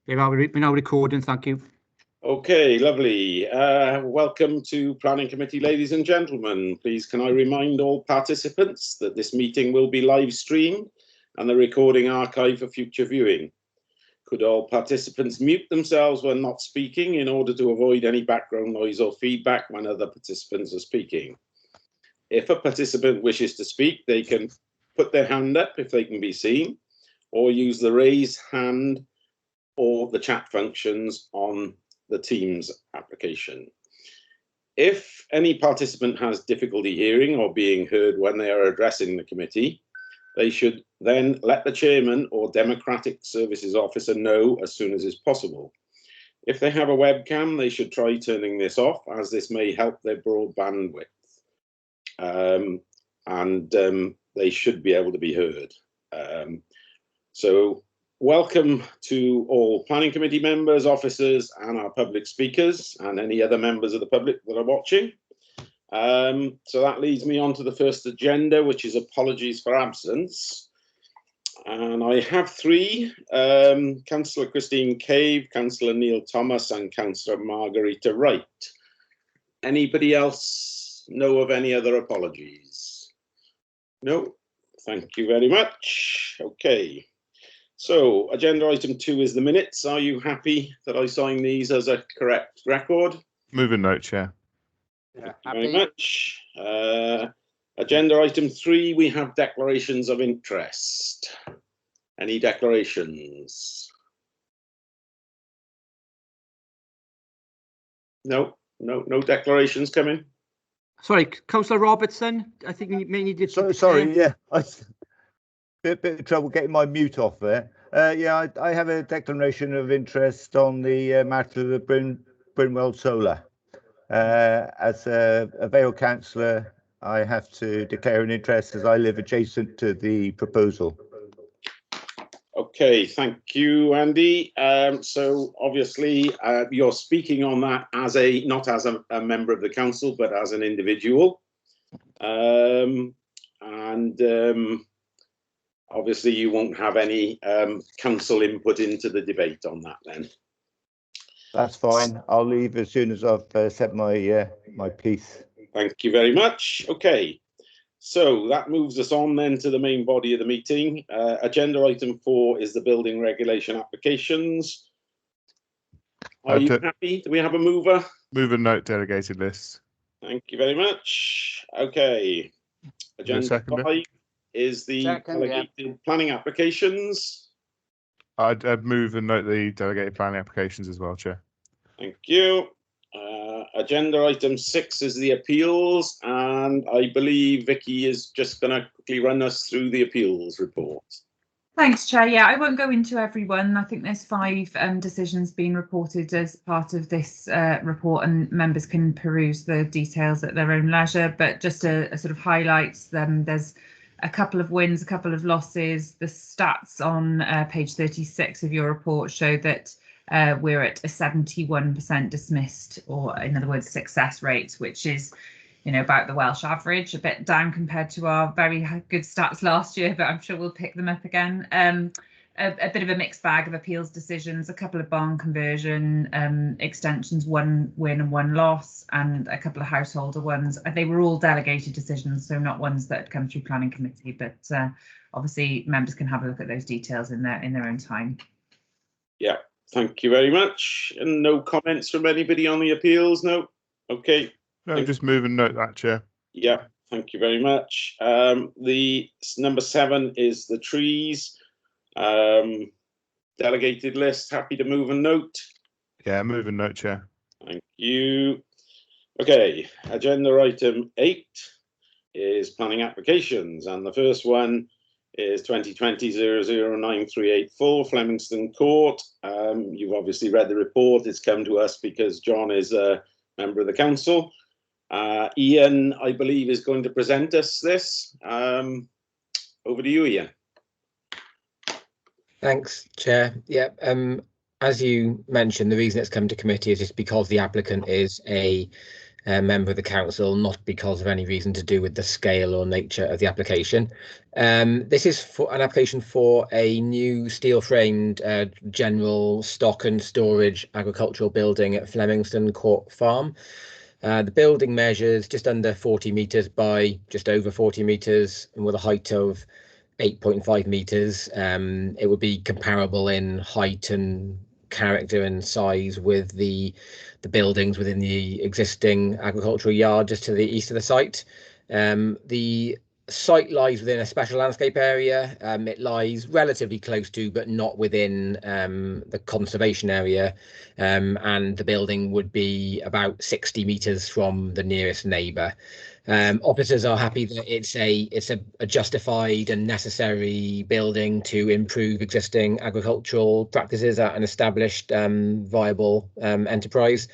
We're now recording, thank you. Okay, lovely. Welcome to Planning Committee, ladies and gentlemen. Please can I remind all participants that this meeting will be live streamed and the recording archived for future viewing. Could all participants mute themselves when not speaking in order to avoid any background noise or feedback when other participants are speaking? If a participant wishes to speak, they can put their hand up if they can be seen, or use the raise hand or the chat functions on the Teams application. If any participant has difficulty hearing or being heard when they are addressing the committee, they should then let the chairman or Democratic Services Officer know as soon as is possible. If they have a webcam, they should try turning this off, as this may help their broadband width. They should be able to be heard. So welcome to all Planning Committee members, officers, and our public speakers, and any other members of the public that are watching. So that leads me on to the first agenda, which is apologies for absence. And I have three, Councillor Christine Cave, Councillor Neil Thomas, and Councillor Margarita Wright. Anybody else know of any other apologies? No, thank you very much. Okay. So, agenda item 2 is the minutes. Are you happy that I sign these as a correct record? Moving note, Chair. Yeah, thank you very much. Agenda item 3, we have declarations of interest. Any declarations? No declarations coming. Sorry, Councillor Robertson, I think you may need to... Sorry, yeah. Bit of trouble getting my mute off there. Yeah, I have a declaration of interest on the matter of the Brynwell Solar. As a Vale councillor, I have to declare an interest as I live adjacent to the proposal. Okay, thank you, Andy. So obviously you're speaking on that as not as a member of the council, but as an individual. Obviously you won't have any council input into the debate on that then. That's fine. I'll leave as soon as I've said my my piece. Thank you very much. Okay, so that moves us on then to the main body of the meeting. Agenda item 4 is the building regulation applications. Are you happy? Do we have a mover? Moving note, delegated list. Thank you very much. Okay, agenda 5 is the delegated planning applications. I'd move and note the delegated planning applications as well, Chair. Thank you. Agenda item 6 is the appeals, and I believe Vicky is just going to quickly run us through the appeals report. Thanks, Chair. Yeah, I won't go into every one. I think there's 5 decisions being reported as part of this report, and members can peruse the details at their own leisure. But just a sort of highlights, there's a couple of wins, a couple of losses. The stats on page 36 of your report show that we're at a 71% dismissed, or in other words, success rate, which is, you know, about the Welsh average, a bit down compared to our very good stats last year, but I'm sure we'll pick them up again. A bit of a mixed bag of appeals decisions, a couple of barn conversion extensions, 1 win and 1 loss, and a couple of householder ones. They were all delegated decisions, so not ones that had come through planning committee, but obviously members can have a look at those details in their own time. Yeah, thank you very much. And no comments from anybody on the appeals? No? Okay. No, just move and note that, Chair. Yeah, thank you very much. The number 7 is the trees. Delegated list, happy to move and note? Yeah, move and note, Chair. Thank you. Okay, agenda item 8 is planning applications, and the first one is 2020-009384 Flemington Court. You've obviously read the report. It's come to us because John is a member of the council. Ian, I believe, is going to present us this. Over to you, Ian. Thanks, Chair. Yeah, as you mentioned, the reason it's come to committee is just because the applicant is a member of the council, not because of any reason to do with the scale or nature of the application. This is for an application for a new steel-framed general stock and storage agricultural building at Flemingston Court Farm. The building measures just under 40 metres by just over 40 metres, and with a height of 8.5 metres. It would be comparable in height and character and size with the buildings within the existing agricultural yard just to the east of the site. The site lies within a special landscape area. It lies relatively close to, but not within the conservation area, and the building would be about 60 metres from the nearest neighbour. Officers are happy that it's a justified and necessary building to improve existing agricultural practices at an established viable enterprise.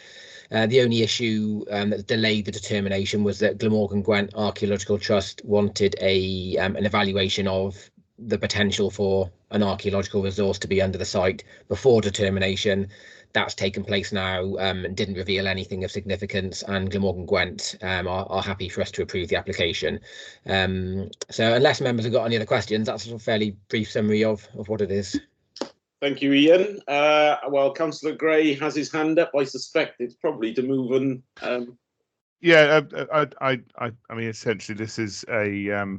The only issue that delayed the determination was that Glamorgan Gwent Archaeological Trust wanted an evaluation of the potential for an archaeological resource to be under the site before determination. That's taken place now and didn't reveal anything of significance, and Glamorgan Gwent are happy for us to approve the application. So unless members have got any other questions, that's a fairly brief summary of what it is. Thank you, Ian. Well, Councillor Gray has his hand up. I suspect it's probably to move and. Yeah, I mean, essentially, this is a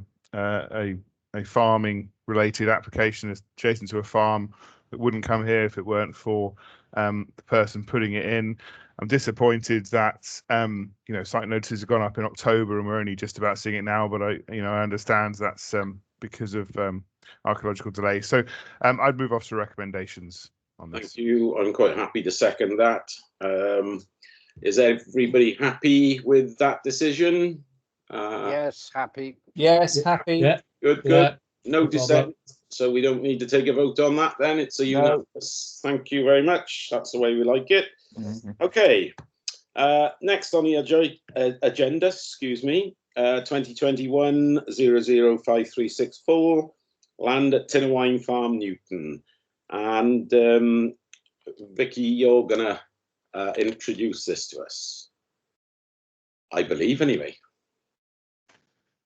farming related application adjacent to a farm that wouldn't come here if it weren't for the person putting it in. I'm disappointed that site notices have gone up in October and we're only just about seeing it now, but I understand that's because of archaeological delay. So I'd move off to recommendations on this. Thank you. I'm quite happy to second that. Is everybody happy with that decision? Yes, happy. Yes, happy. Yeah. Good. Yeah. No dissent, so we don't need to take a vote on that then. It's a unanimous. Thank you very much. That's the way we like it. Okay. Next on the agenda, 2021-005364, land at Tinnewine Farm, Newton. And Vicky, you're going to introduce this to us, I believe, anyway.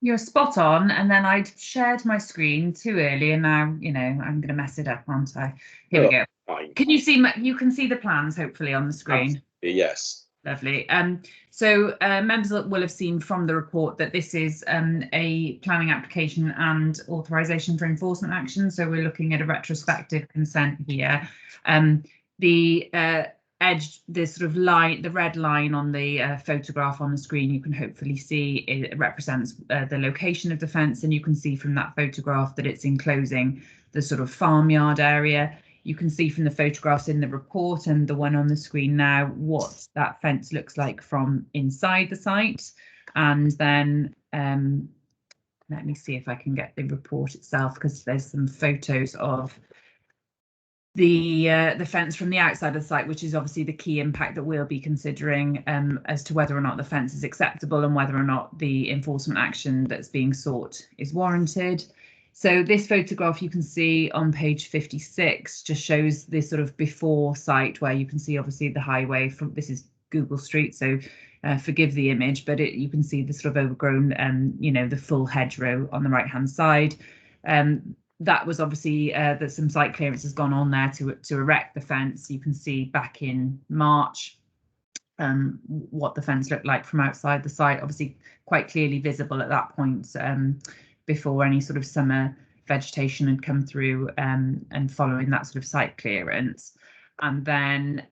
You're spot on, and then I'd shared my screen too early, and now I'm going to mess it up, aren't I? Here we go. Fine. Can you see? You can see the plans hopefully on the screen. Yes. Lovely. So members will have seen from the report that this is a planning application and authorisation for enforcement action. So we're looking at a retrospective consent here. The edge, this sort of line, the red line on the photograph on the screen, you can hopefully see it represents the location of the fence, and you can see from that photograph that it's enclosing the sort of farmyard area. You can see from the photographs in the report and the one on the screen now what that fence looks like from inside the site. And then let me see if I can get the report itself, because there's some photos of the fence from the outside of the site, which is obviously the key impact that we'll be considering as to whether or not the fence is acceptable and whether or not the enforcement action that's being sought is warranted. So this photograph you can see on page 56 just shows this sort of before site, where you can see obviously the highway from, this is Google Street, so forgive the image, but you can see the sort of overgrown the full hedgerow on the right hand side. That was obviously that some site clearance has gone on there to erect the fence. You can see back in March what the fence looked like from outside the site, obviously quite clearly visible at that point, before any sort of summer vegetation had come through and following that sort of site clearance. And then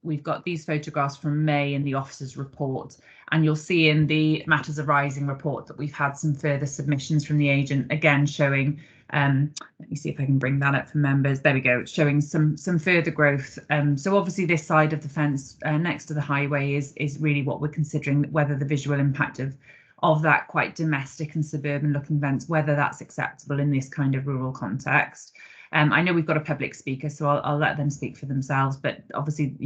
we've got these photographs from May in the officer's report, and you'll see in the Matters Arising report that we've had some further submissions from the agent, again showing, let me see if I can bring that up for members. There we go, it's showing some further growth. So obviously this side of the fence next to the highway is really what we're considering, whether the visual impact of that quite domestic and suburban looking fence, whether that's acceptable in this kind of rural context. I know we've got a public speaker, so I'll let them speak for themselves, but obviously,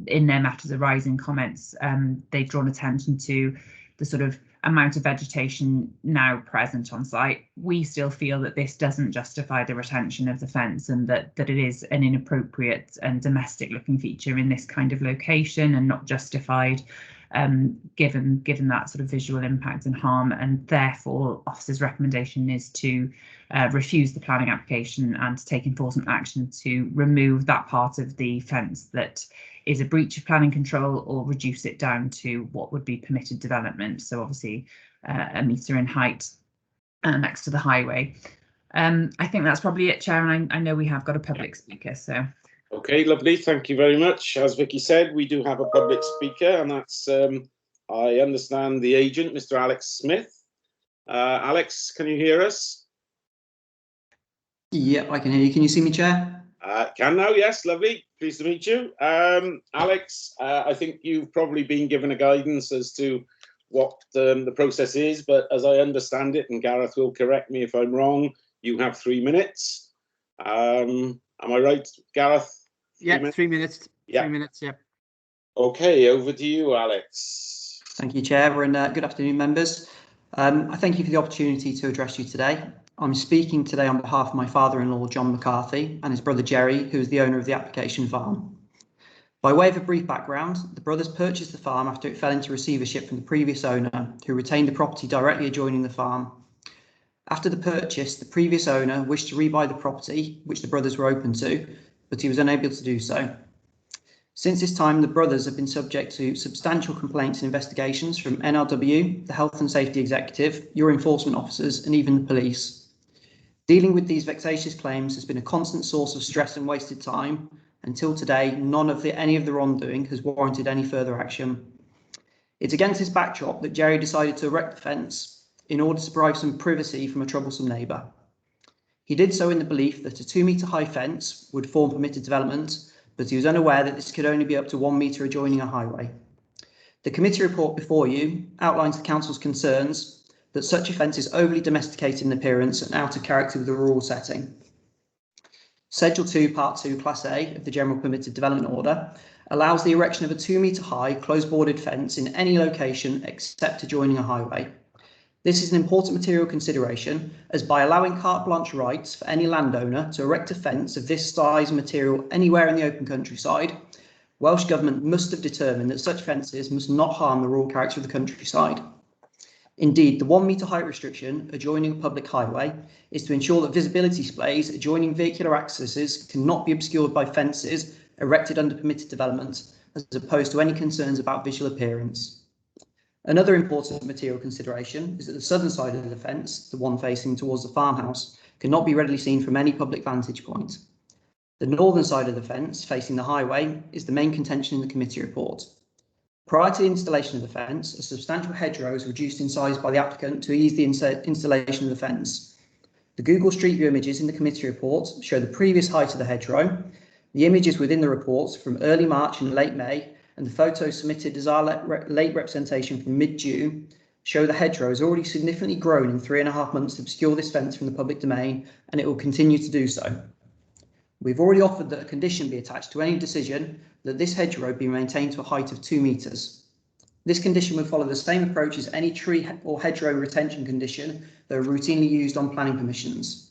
in their Matters Arising comments, they've drawn attention to the sort of amount of vegetation now present on site. We still feel that this doesn't justify the retention of the fence, and that it is an inappropriate and domestic looking feature in this kind of location and not justified. given that sort of visual impact and harm, and therefore officer's recommendation is to refuse the planning application and to take enforcement action to remove that part of the fence that is a breach of planning control, or reduce it down to what would be permitted development. So obviously 1 metre in height next to the highway. I think that's probably it, Chair, and I know we have got a public speaker, so. Okay, lovely. Thank you very much. As Vicky said, we do have a public speaker, and that's, I understand, the agent, Mr. Alex Smith. Alex, can you hear us? Yeah, I can hear you. Can you see me, Chair? Can now, yes, lovely. Pleased to meet you. Alex, I think you've probably been given a guidance as to what the process is, but as I understand it, and Gareth will correct me if I'm wrong, you have 3 minutes. Am I right, Gareth? Yeah, 3 minutes. Yeah. 3 minutes, yeah. Okay, over to you, Alex. Thank you, Chair, and good afternoon, members. I thank you for the opportunity to address you today. I'm speaking today on behalf of my father-in-law, John McCarthy, and his brother Jerry, who is the owner of the application farm. By way of a brief background, the brothers purchased the farm after it fell into receivership from the previous owner, who retained the property directly adjoining the farm. After the purchase, the previous owner wished to rebuy the property, which the brothers were open to, but he was unable to do so. Since this time, the brothers have been subject to substantial complaints and investigations from NRW, the Health and Safety Executive, your enforcement officers, and even the police. Dealing with these vexatious claims has been a constant source of stress and wasted time. Until today, any of the wrongdoing has warranted any further action. It's against this backdrop that Jerry decided to erect the fence in order to provide some privacy from a troublesome neighbour. He did so in the belief that a 2 metre high fence would form permitted development, but he was unaware that this could only be up to 1 metre adjoining a highway. The committee report before you outlines the council's concerns that such a fence is overly domesticated in appearance and out of character with the rural setting. Schedule 2, Part 2, Class A of the General Permitted Development Order allows the erection of a 2 metre high close-boarded fence in any location except adjoining a highway. This is an important material consideration, as by allowing carte blanche rights for any landowner to erect a fence of this size and material anywhere in the open countryside, Welsh Government must have determined that such fences must not harm the rural character of the countryside. Indeed, the 1 metre height restriction adjoining a public highway is to ensure that visibility displays adjoining vehicular accesses cannot be obscured by fences erected under permitted development, as opposed to any concerns about visual appearance. Another important material consideration is that the southern side of the fence, the one facing towards the farmhouse, cannot be readily seen from any public vantage point. The northern side of the fence, facing the highway, is the main contention in the committee report. Prior to the installation of the fence, a substantial hedgerow was reduced in size by the applicant to ease the installation of the fence. The Google Street View images in the committee report show the previous height of the hedgerow. The images within the reports from early March and late May, and the photos submitted as our late representation from mid-June, show the hedgerow has already significantly grown in 3.5 months to obscure this fence from the public domain, and it will continue to do so. We've already offered that a condition be attached to any decision that this hedgerow be maintained to a height of 2 metres. This condition would follow the same approach as any tree or hedgerow retention condition that are routinely used on planning permissions.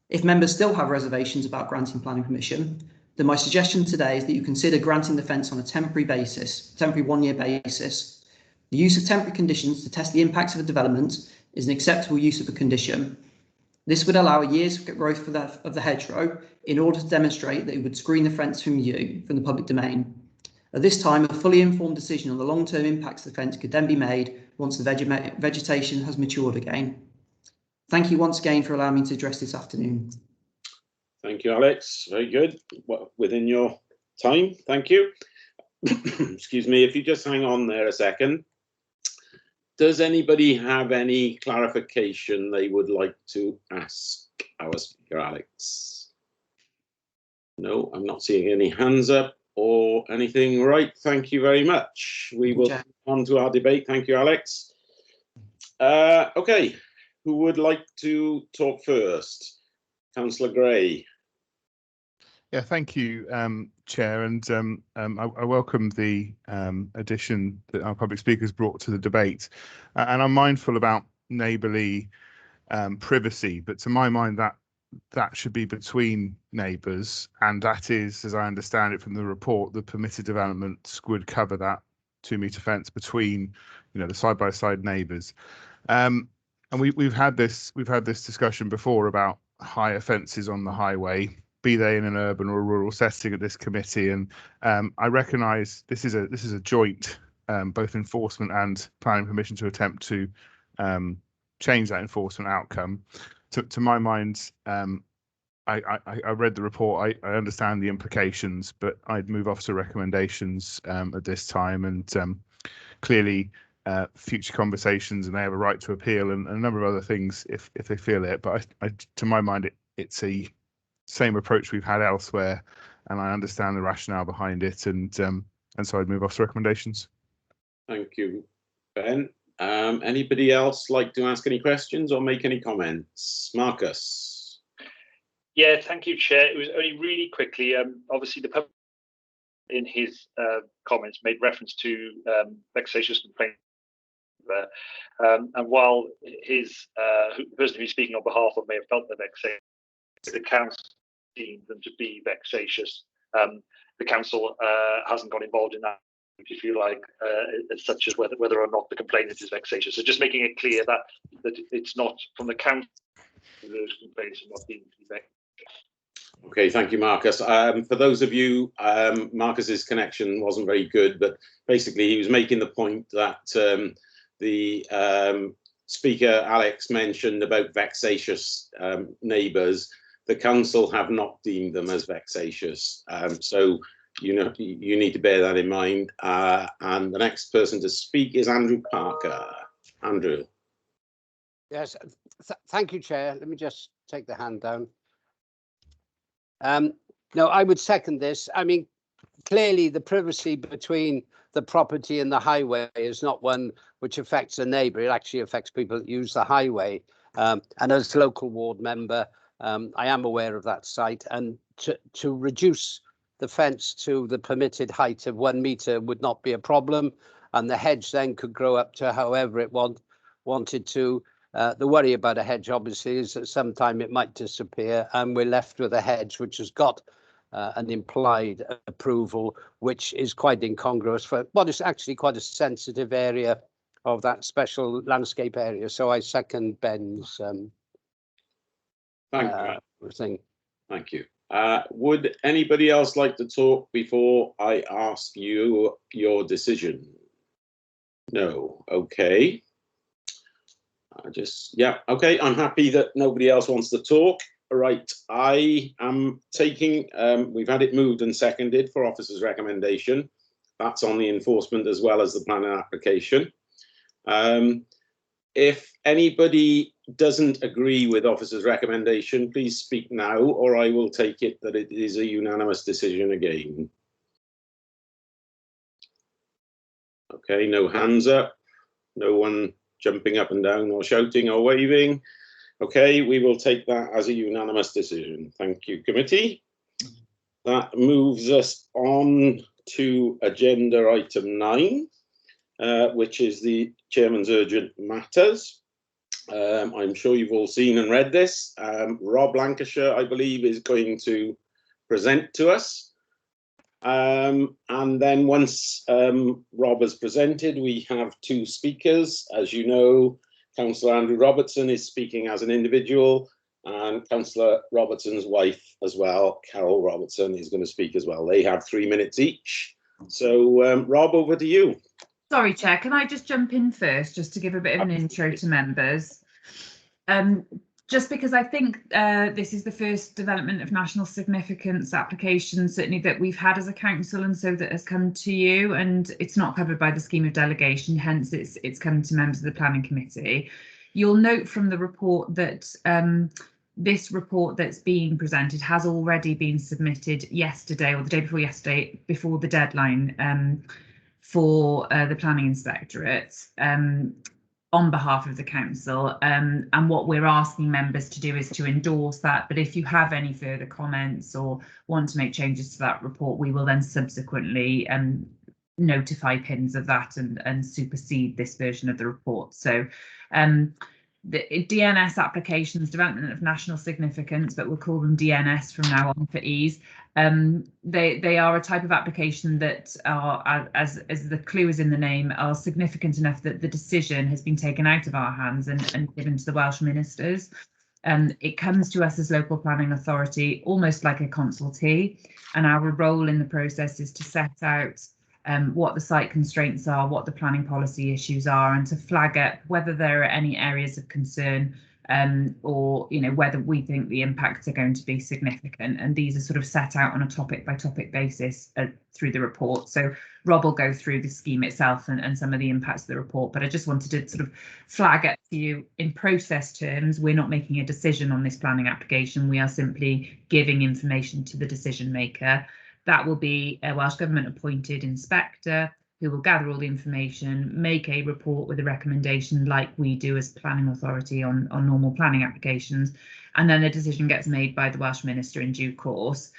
If members still have reservations about granting planning permission, then my suggestion today is that you consider granting the fence on a temporary 1-year basis. The use of temporary conditions to test the impacts of a development is an acceptable use of a condition. This would allow a year's growth of the hedgerow in order to demonstrate that it would screen the fence from view from the public domain. At this time, a fully informed decision on the long-term impacts of the fence could then be made once the vegetation has matured again. Thank you once again for allowing me to address this afternoon. Thank you, Alex. Very good. Within your time, thank you. Excuse me, if you just hang on there a second. Does anybody have any clarification they would like to ask our speaker, Alex? No, I'm not seeing any hands up or anything. Right, thank you very much. We will move on to our debate. Thank you, Alex. Okay, who would like to talk first? Councillor Gray. Yeah, thank you, Chair, and I welcome the addition that our public speakers brought to the debate, and I'm mindful about neighbourly privacy, but to my mind that should be between neighbours, and that is, as I understand it from the report, the permitted developments would cover that 2-meter fence between, the side-by-side neighbours. And we've had this discussion before about higher fences on the highway, be they in an urban or a rural setting, at this committee. And I recognise this is a joint both enforcement and planning permission to attempt to change that enforcement outcome. To my mind, I read the report. I understand the implications, but I'd move off to recommendations at this time. And clearly, future conversations, and they have a right to appeal and a number of other things if they feel it. But to my mind, it's a same approach we've had elsewhere, and I understand the rationale behind it. And so I'd move off to recommendations. Thank you, Ben. Anybody else like to ask any questions or make any comments? Marcus. Yeah, thank you, Chair. It was only really quickly. Obviously, the public in his comments made reference to vexatious complaints there, and while his the person who's speaking on behalf of may have felt the vexation, the council deemed them to be vexatious. The council hasn't got involved in that, if you like, as such as whether or not the complainant is vexatious. So just making it clear that it's not from the council those complaints are not deemed to be vexatious. Okay, thank you, Marcus. For those of you, Marcus's connection wasn't very good, but basically he was making the point that the speaker, Alex, mentioned about vexatious neighbours. The council have not deemed them as vexatious. So, you need to bear that in mind. And the next person to speak is Andrew Parker. Andrew. Yes, thank you, Chair. Let me just take the hand down. No, I would second this. I mean, clearly the privacy between the property and the highway is not one which affects a neighbour. It actually affects people that use the highway. And as local ward member, I am aware of that site. And to reduce the fence to the permitted height of 1 metre would not be a problem. And the hedge then could grow up to however it wanted to. The worry about a hedge, obviously, is that sometime it might disappear and we're left with a hedge which has got an implied approval, which is quite incongruous for what is actually quite a sensitive area of that special landscape area. So I second Ben's thing. Thank you. Would anybody else like to talk before I ask you your decision? No. Okay. Okay, I'm happy that nobody else wants to talk. Right, I am taking, we've had it moved and seconded for officer's recommendation. That's on the enforcement as well as the planning application. If anybody doesn't agree with officer's recommendation, please speak now, or I will take it that it is a unanimous decision again. Okay, no hands up, no one jumping up and down or shouting or waving. Okay, we will take that as a unanimous decision. Thank you, committee. That moves us on to agenda item 9, which is the chairman's urgent matters. I'm sure you've all seen and read this. Rob Lancashire, I believe, is going to present to us. And then once Rob has presented, we have 2 speakers. As you know, Councillor Andrew Robertson is speaking as an individual, and Councillor Robertson's wife as well, Carol Robertson, is going to speak as well. They have 3 minutes each. So, Rob, over to you. Sorry, Chair, can I just jump in first, just to give a bit of an intro to members? Just because I think this is the first development of national significance application, certainly that we've had as a council, and so that has come to you, and it's not covered by the scheme of delegation, hence it's come to members of the planning committee. You'll note from the report that this report that's being presented has already been submitted yesterday or the day before yesterday, before the deadline for the planning inspectorate. On behalf of the council, and what we're asking members to do is to endorse that. But if you have any further comments or want to make changes to that report, we will then subsequently notify PINs of that and supersede this version of the report. So the DNS applications, development of national significance, but we'll call them DNS from now on for ease. They are a type of application that are, as the clue is in the name, are significant enough that the decision has been taken out of our hands and given to the Welsh ministers. It comes to us as local planning authority almost like a consultee, and our role in the process is to set out what the site constraints are, what the planning policy issues are, and to flag up whether there are any areas of concern or whether we think the impacts are going to be significant. And these are sort of set out on a topic by topic basis through the report. So Rob will go through the scheme itself and some of the impacts of the report, but I just wanted to sort of flag up to you in process terms, we're not making a decision on this planning application. We are simply giving information to the decision maker. That will be a Welsh Government appointed inspector who will gather all the information, make a report with a recommendation like we do as planning authority on normal planning applications, and then a decision gets made by the Welsh Minister in due course.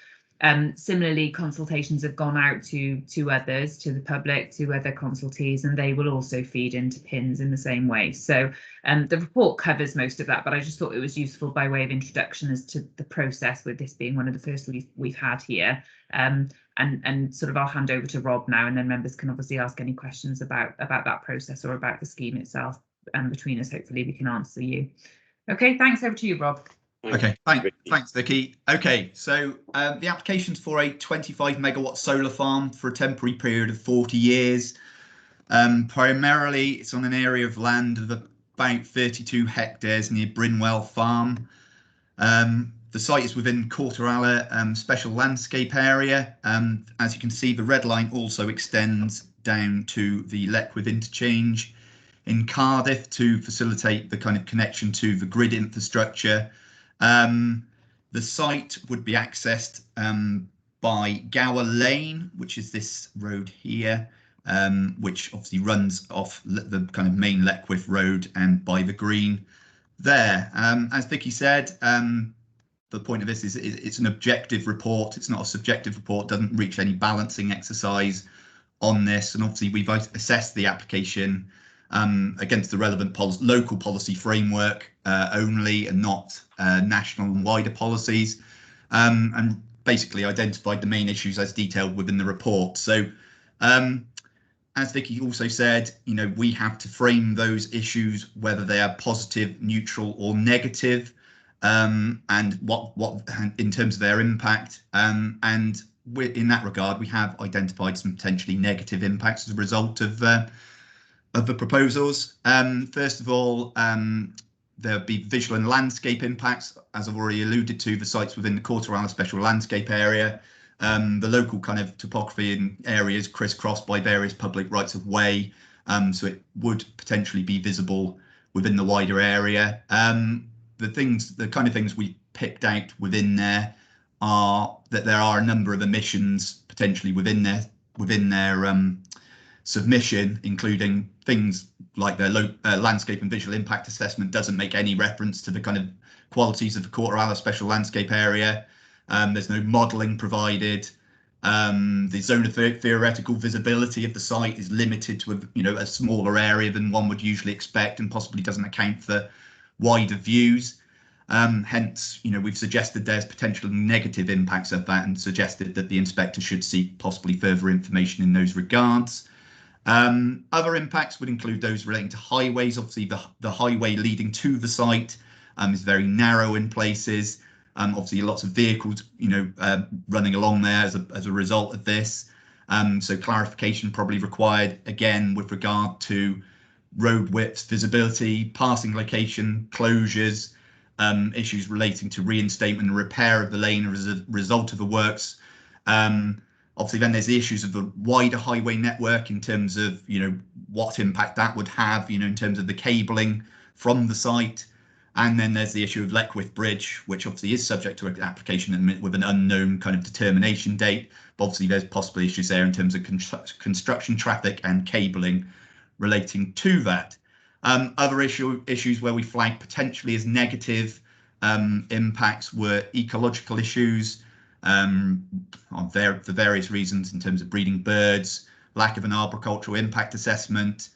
Similarly, consultations have gone out to others, to the public, to other consultees, and they will also feed into PINs in the same way. So the report covers most of that, but I just thought it was useful by way of introduction as to the process, with this being one of the first we've had here. And sort of I'll hand over to Rob now, and then members can obviously ask any questions about that process or about the scheme itself. And between us, hopefully we can answer you. Okay, thanks. Over to you, Rob. Okay, thanks, Vicky. Okay, so the application's for a 25 megawatt solar farm for a temporary period of 40 years. Primarily, it's on an area of land of about 32 hectares near Brinwell Farm. The site is within Corteralla Special Landscape Area. As you can see, the red line also extends down to the Leckwith interchange in Cardiff to facilitate the kind of connection to the grid infrastructure. The site would be accessed by Gower Lane, which is this road here, which obviously runs off the kind of main Leckwith road and by the green there. As Vicky said, the point of this is it's an objective report. It's not a subjective report, doesn't reach any balancing exercise on this. And obviously we've assessed the application against the relevant local policy framework only, and not national and wider policies, and basically identified the main issues as detailed within the report. So as Vicky also said, we have to frame those issues, whether they are positive, neutral or negative, and what in terms of their impact. And in that regard, we have identified some potentially negative impacts as a result of the proposals. First of all, there'll be visual and landscape impacts. As I've already alluded to, the sites within the Corteralla Special Landscape Area, the local kind of topography in areas crisscrossed by various public rights of way, so it would potentially be visible within the wider area. The kind of things we picked out within there are that there are a number of emissions potentially within their submission, including things like their landscape and visual impact assessment doesn't make any reference to the kind of qualities of the Corteralla Special Landscape Area. There's no modelling provided. The zone of theoretical visibility of the site is limited to a smaller area than one would usually expect, and possibly doesn't account for wider views. Hence, we've suggested there's potential negative impacts of that, and suggested that the inspector should seek possibly further information in those regards. Other impacts would include those relating to highways. Obviously, the highway leading to the site is very narrow in places. Obviously, lots of vehicles, running along there as a result of this. So clarification probably required, again, with regard to road width, visibility, passing location, closures, issues relating to reinstatement and repair of the lane as a result of the works. Obviously, then there's the issues of the wider highway network in terms of, what impact that would have, in terms of the cabling from the site. And then there's the issue of Leckwith Bridge, which obviously is subject to an application with an unknown kind of determination date. But obviously, there's possible issues there in terms of construction traffic and cabling relating to that. Other issues where we flagged potentially as negative impacts were ecological issues, for various reasons in terms of breeding birds, lack of an arboricultural impact assessment,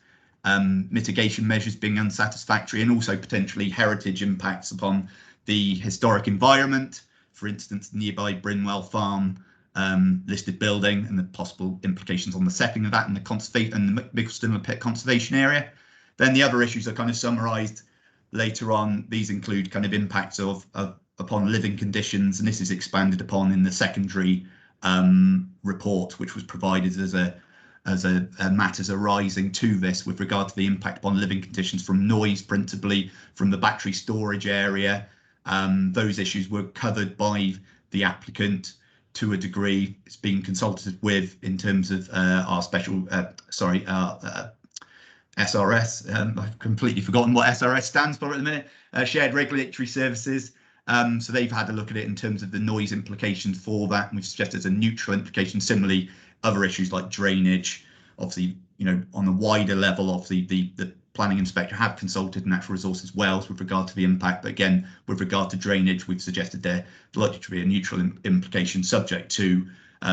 mitigation measures being unsatisfactory, and also potentially heritage impacts upon the historic environment, for instance, nearby Brinwell Farm listed building and the possible implications on the setting of that and the Mickleston Pit Conservation Area. Then the other issues are kind of summarised later on. These include kind of impacts upon living conditions, and this is expanded upon in the secondary report, which was provided as matters arising to this with regard to the impact upon living conditions from noise, principally from the battery storage area. Those issues were covered by the applicant to a degree. It's been consulted with in terms of our SRS. I've completely forgotten what SRS stands for at the minute. Shared Regulatory Services. So they've had a look at it in terms of the noise implications for that, and we've suggested a neutral implication. Similarly, other issues like drainage, obviously, on a wider level, obviously the planning inspector have consulted Natural Resources Wales with regard to the impact, but again, with regard to drainage, we've suggested there likely to be a neutral implication subject to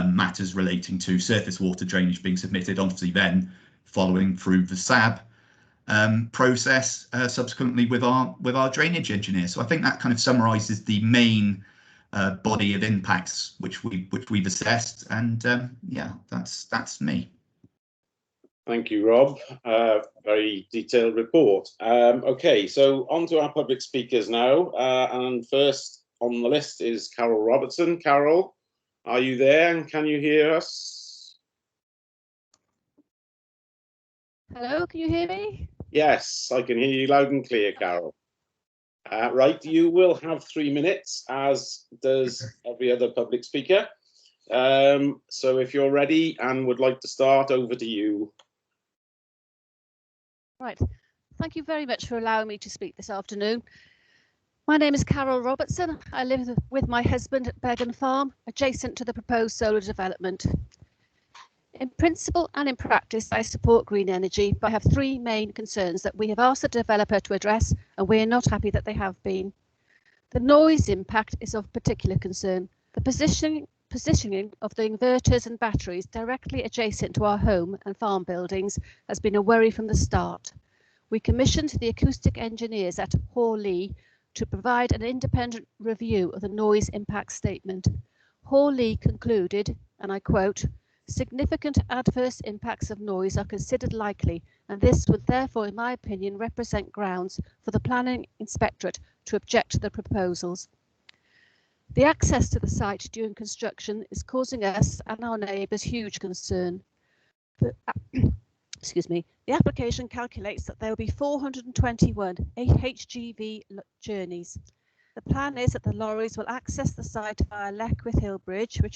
matters relating to surface water drainage being submitted, obviously then following through the SAB process subsequently with our drainage engineer. So I think that kind of summarises the main body of impacts which we've assessed, and yeah, that's me. Thank you, Rob. Very detailed report. Okay, so on to our public speakers now. And first on the list is Carol Robertson. Carol, are you there and can you hear us? Hello, can you hear me? Yes, I can hear you loud and clear, Carol. Right, you will have 3 minutes, as does every other public speaker. So if you're ready and would like to start, over to you. Right, thank you very much for allowing me to speak this afternoon. My name is Carol Robertson. I live with my husband at Began Farm, adjacent to the proposed solar development. In principle and in practice, I support green energy, but I have 3 main concerns that we have asked the developer to address, and we are not happy that they have been. The noise impact is of particular concern. The positioning of the inverters and batteries directly adjacent to our home and farm buildings has been a worry from the start. We commissioned the acoustic engineers at Hawley to provide an independent review of the noise impact statement. Hawley concluded, and I quote, "Significant adverse impacts of noise are considered likely, and this would therefore, in my opinion, represent grounds for the planning inspectorate to object to the proposals." The access to the site during construction is causing us and our neighbours huge concern. Excuse me. The application calculates that there will be 421 HGV journeys. The plan is that the lorries will access the site via Leckwith Hill Bridge, which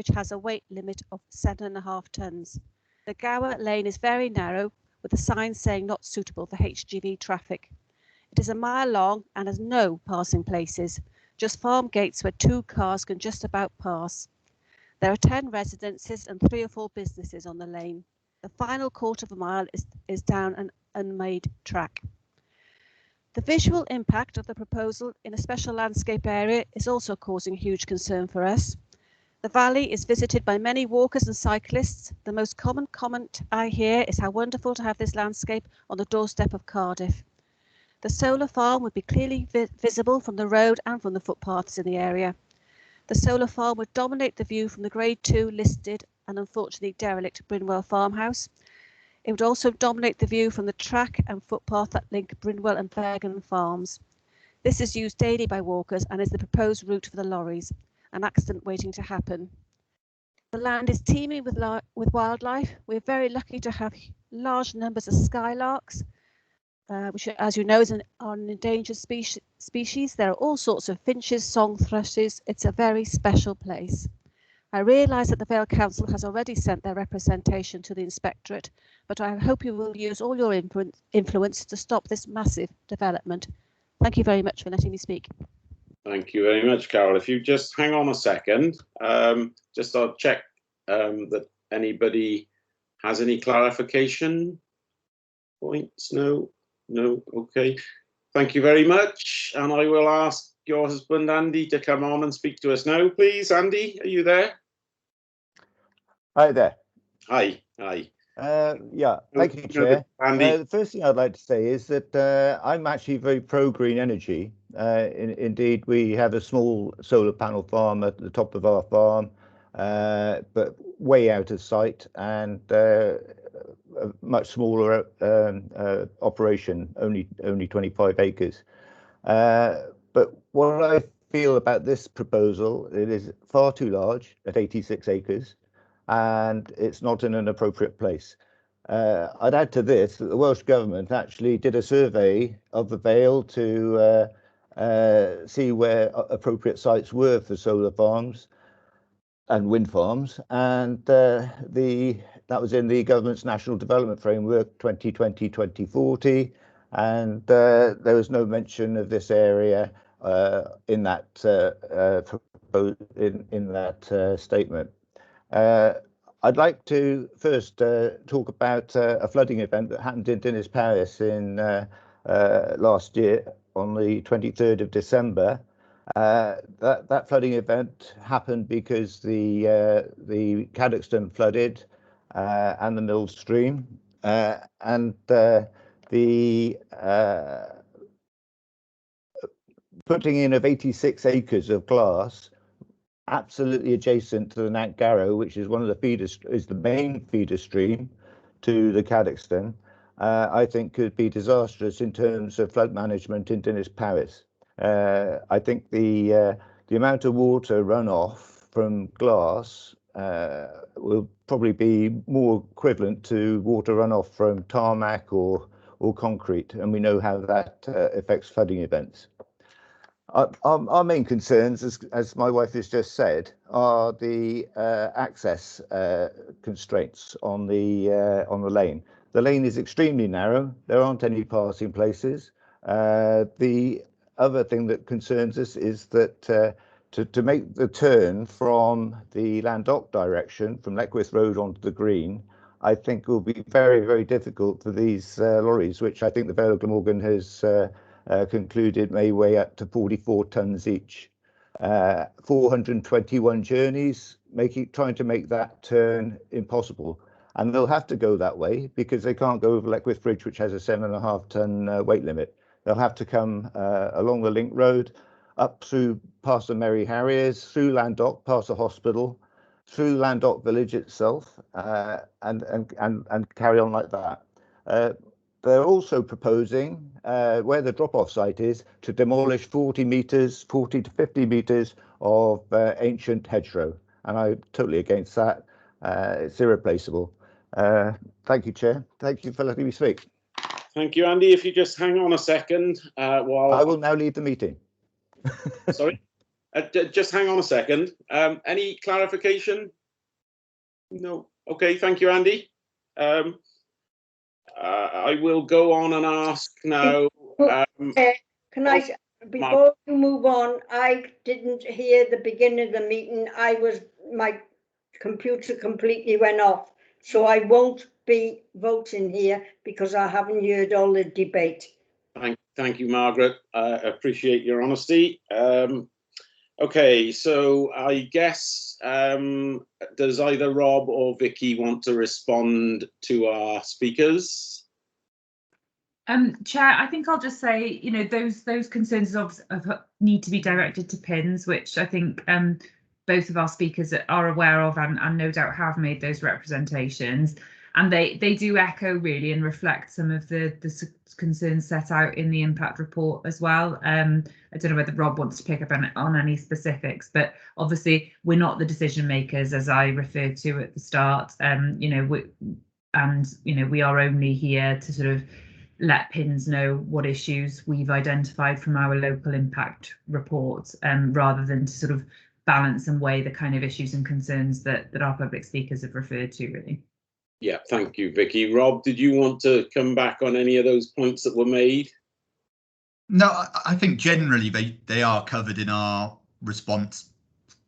has a weight limit of 7.5 tonnes. The Gower lane is very narrow, with a sign saying not suitable for HGV traffic. It is a mile long and has no passing places, just farm gates where 2 cars can just about pass. There are 10 residences and 3 or 4 businesses on the lane. The final quarter of a mile is down an unmade track. The visual impact of the proposal in a special landscape area is also causing huge concern for us. The valley is visited by many walkers and cyclists. The most common comment I hear is how wonderful to have this landscape on the doorstep of Cardiff. The solar farm would be clearly visible from the road and from the footpaths in the area. The solar farm would dominate the view from the Grade 2 listed and unfortunately derelict Brinwell farmhouse. It would also dominate the view from the track and footpath that link Brinwell and Bergen farms. This is used daily by walkers and is the proposed route for the lorries, an accident waiting to happen. The land is teeming with wildlife. We're very lucky to have large numbers of skylarks, which, as you know, is an endangered species. There are all sorts of finches, song thrushes. It's a very special place. I realise that the Vale Council has already sent their representation to the inspectorate, but I hope you will use all your influence to stop this massive development. Thank you very much for letting me speak. Thank you very much, Carol. If you just hang on a second, just I'll check that anybody has any clarification points. No, okay. Thank you very much. And I will ask your husband, Andy, to come on and speak to us now, please. Andy, are you there? Hi there. Hi. Yeah, thank you, Chair. Andy, The first thing I'd like to say is that I'm actually very pro-green energy. Indeed, we have a small solar panel farm at the top of our farm, but way out of sight, and a much smaller operation, only 25 acres. But what I feel about this proposal, it is far too large at 86 acres, and it's not in an appropriate place. I'd add to this that the Welsh Government actually did a survey of the Vale to see where appropriate sites were for solar farms and wind farms, and that was in the government's National Development Framework 2020-2040, and there was no mention of this area in that statement. I'd like to first talk about a flooding event that happened in Dinas Paris in last year on the 23rd of December. That flooding event happened because the Cadoxton flooded and the Mill Stream, and the putting in of 86 acres of glass absolutely adjacent to the Nant Garrow, which is one of the feeders, is the main feeder stream to the Cadoxton, I think could be disastrous in terms of flood management in Dinas Paris. I think the amount of water runoff from glass will probably be more equivalent to water runoff from tarmac or concrete, and we know how that affects flooding events. Our main concerns, as my wife has just said, are the access constraints on the lane. The lane is extremely narrow. There aren't any passing places. The other thing that concerns us is that to make the turn from the Landock direction, from Leckwith Road onto the Green, I think will be very, very difficult for these lorries, which I think the Vale of Glamorgan has concluded may weigh up to 44 tonnes each. 421 journeys, trying to make that turn impossible. And they'll have to go that way because they can't go over Leckwith Bridge, which has a 7.5 tonne weight limit. They'll have to come along the link road, up through past the Mary Harriers, through Landock, past the hospital, through Landock village itself, and carry on like that. They're also proposing, where the drop-off site is, to demolish 40 to 50 metres of ancient hedgerow. And I'm totally against that. It's irreplaceable. Thank you, Chair. Thank you for letting me speak. Thank you, Andy. If you just hang on a second while I will now leave the meeting. Sorry, just hang on a second. Any clarification? No. Okay, thank you, Andy. I will go on and ask now. Can I, before you move on, I didn't hear the beginning of the meeting. My computer completely went off, so I won't be voting here because I haven't heard all the debate. Thank you, Margaret. I appreciate your honesty. Okay, so I guess does either Rob or Vicky want to respond to our speakers? Chair, I think I'll just say, you know, those concerns need to be directed to PINS, which I think both of our speakers are aware of and no doubt have made those representations. And they do echo really and reflect some of the concerns set out in the impact report as well. I don't know whether Rob wants to pick up on any specifics, but obviously we're not the decision makers, as I referred to at the start. You know, we are only here to sort of let PINS know what issues we've identified from our local impact report, rather than to sort of balance and weigh the kind of issues and concerns that our public speakers have referred to, really. Yeah, thank you, Vicky. Rob, did you want to come back on any of those points that were made? No, I think generally they are covered in our response,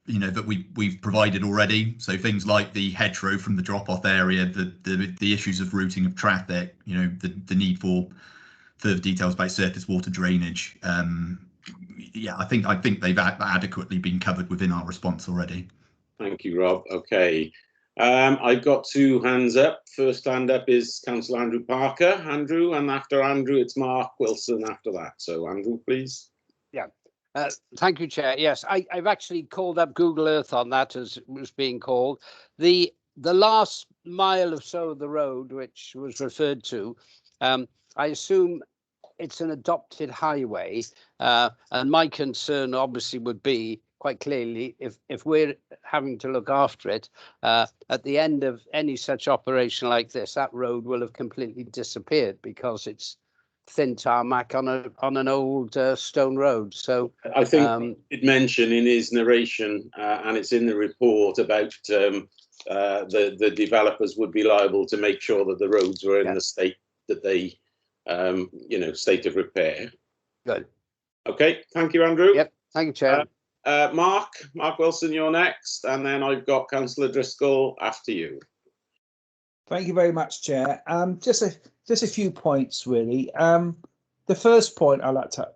you know, that we've provided already. So things like the hedgerow from the drop-off area, the issues of routing of traffic, you know, the need for further details about surface water drainage. Yeah, I think they've adequately been covered within our response already. Thank you, Rob. Okay. I've got two hands up. First hand up is Councillor Andrew Parker. Andrew, and after Andrew, it's Mark Wilson after that. So Andrew, please. Yeah. Thank you, Chair. Yes, I've actually called up Google Earth on that, as it was being called. The last mile or so of the road, which was referred to, I assume it's an adopted highway, and my concern obviously would be quite clearly if we're having to look after it, at the end of any such operation like this, that road will have completely disappeared because it's thin tarmac on an old stone road. So I think it mentioned in his narration, and it's in the report, about the developers would be liable to make sure that the roads were in the state that they, state of repair. Good. Okay, thank you, Andrew. Yep, thank you, Chair. Mark Wilson, you're next, and then I've got Councillor Driscoll after you. Thank you very much, Chair. Just a few points, really. The first point I'd like to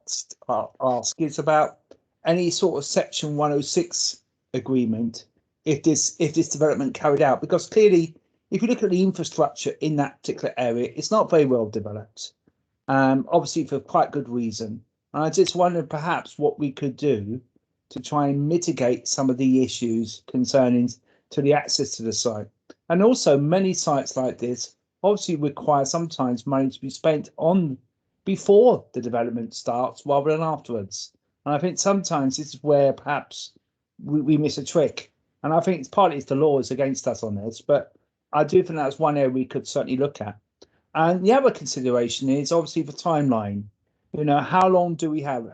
ask is about any sort of Section 106 agreement if this development carried out, because clearly, if you look at the infrastructure in that particular area, it's not very well developed, obviously for quite good reason. And I just wondered perhaps what we could do to try and mitigate some of the issues concerning to the access to the site. And also many sites like this obviously require sometimes money to be spent on before the development starts rather than afterwards. And I think sometimes this is where perhaps we miss a trick. And I think it's partly the law is against us on this, but I do think that's one area we could certainly look at. And the other consideration is obviously the timeline. How long do we have?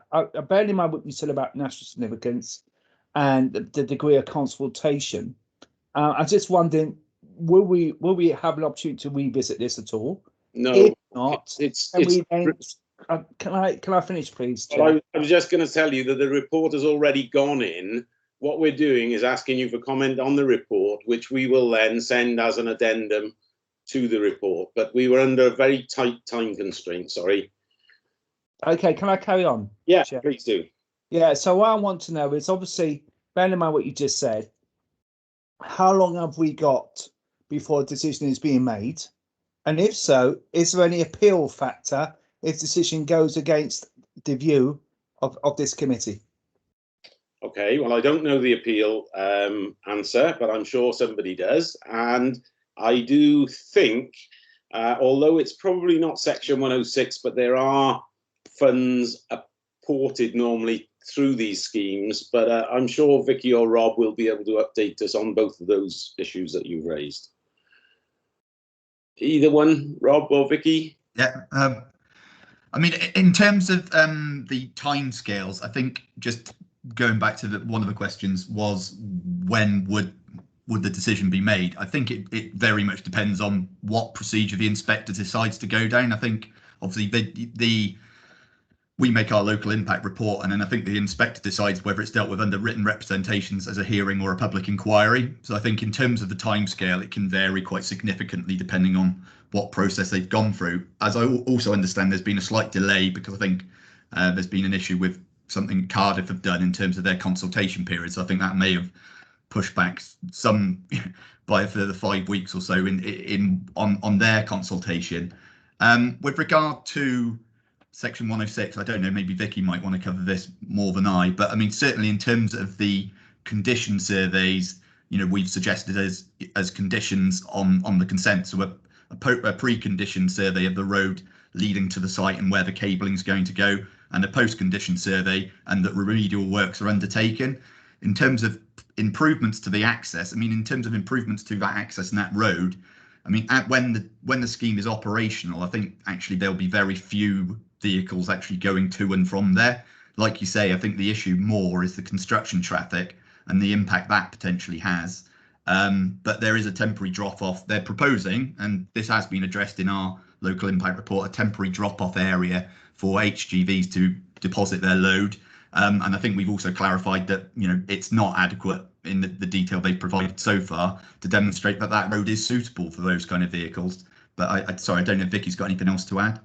Bearing in mind what we said about national significance and the degree of consultation, I'm just wondering, will we have an opportunity to revisit this at all? No. If not, can I finish, please? Well, I was just going to tell you that the report has already gone in. What we're doing is asking you for comment on the report, which we will then send as an addendum to the report. But we were under a very tight time constraint, sorry. Okay, can I carry on? Yeah, please do. Yeah, so what I want to know is obviously, bearing in mind what you just said, how long have we got before a decision is being made? And if so, is there any appeal factor if decision goes against the view of this committee? Okay, well, I don't know the appeal answer, but I'm sure somebody does. And I do think, although it's probably not Section 106, but there are funds apported normally through these schemes. But I'm sure Vicky or Rob will be able to update us on both of those issues that you've raised. Either one, Rob or Vicky? Yeah. I mean, in terms of the timescales, I think just going back to one of the questions was when would the decision be made? I think it very much depends on what procedure the inspector decides to go down. I think obviously we make our local impact report, and then I think the inspector decides whether it's dealt with under written representations as a hearing or a public inquiry. So I think in terms of the timescale, it can vary quite significantly depending on what process they've gone through. As I also understand, there's been a slight delay because I think there's been an issue with something Cardiff have done in terms of their consultation period. So I think that may have pushed back some by a further 5 weeks or so on their consultation. With regard to Section 106, I don't know, maybe Vicky might want to cover this more than I, but I mean, certainly in terms of the condition surveys, we've suggested as conditions on the consent, so a pre-condition survey of the road leading to the site and where the cabling is going to go, and a post-condition survey, and that remedial works are undertaken. In terms of improvements to the access, I mean, in terms of improvements to that access and that road, I mean, when the scheme is operational, I think actually there'll be very few vehicles actually going to and from there. Like you say, I think the issue more is the construction traffic and the impact that potentially has. But there is a temporary drop-off. They're proposing, and this has been addressed in our local impact report, a temporary drop-off area for HGVs to deposit their load. And I think we've also clarified that it's not adequate in the detail they've provided so far to demonstrate that road is suitable for those kind of vehicles. But sorry, I don't know if Vicky's got anything else to add.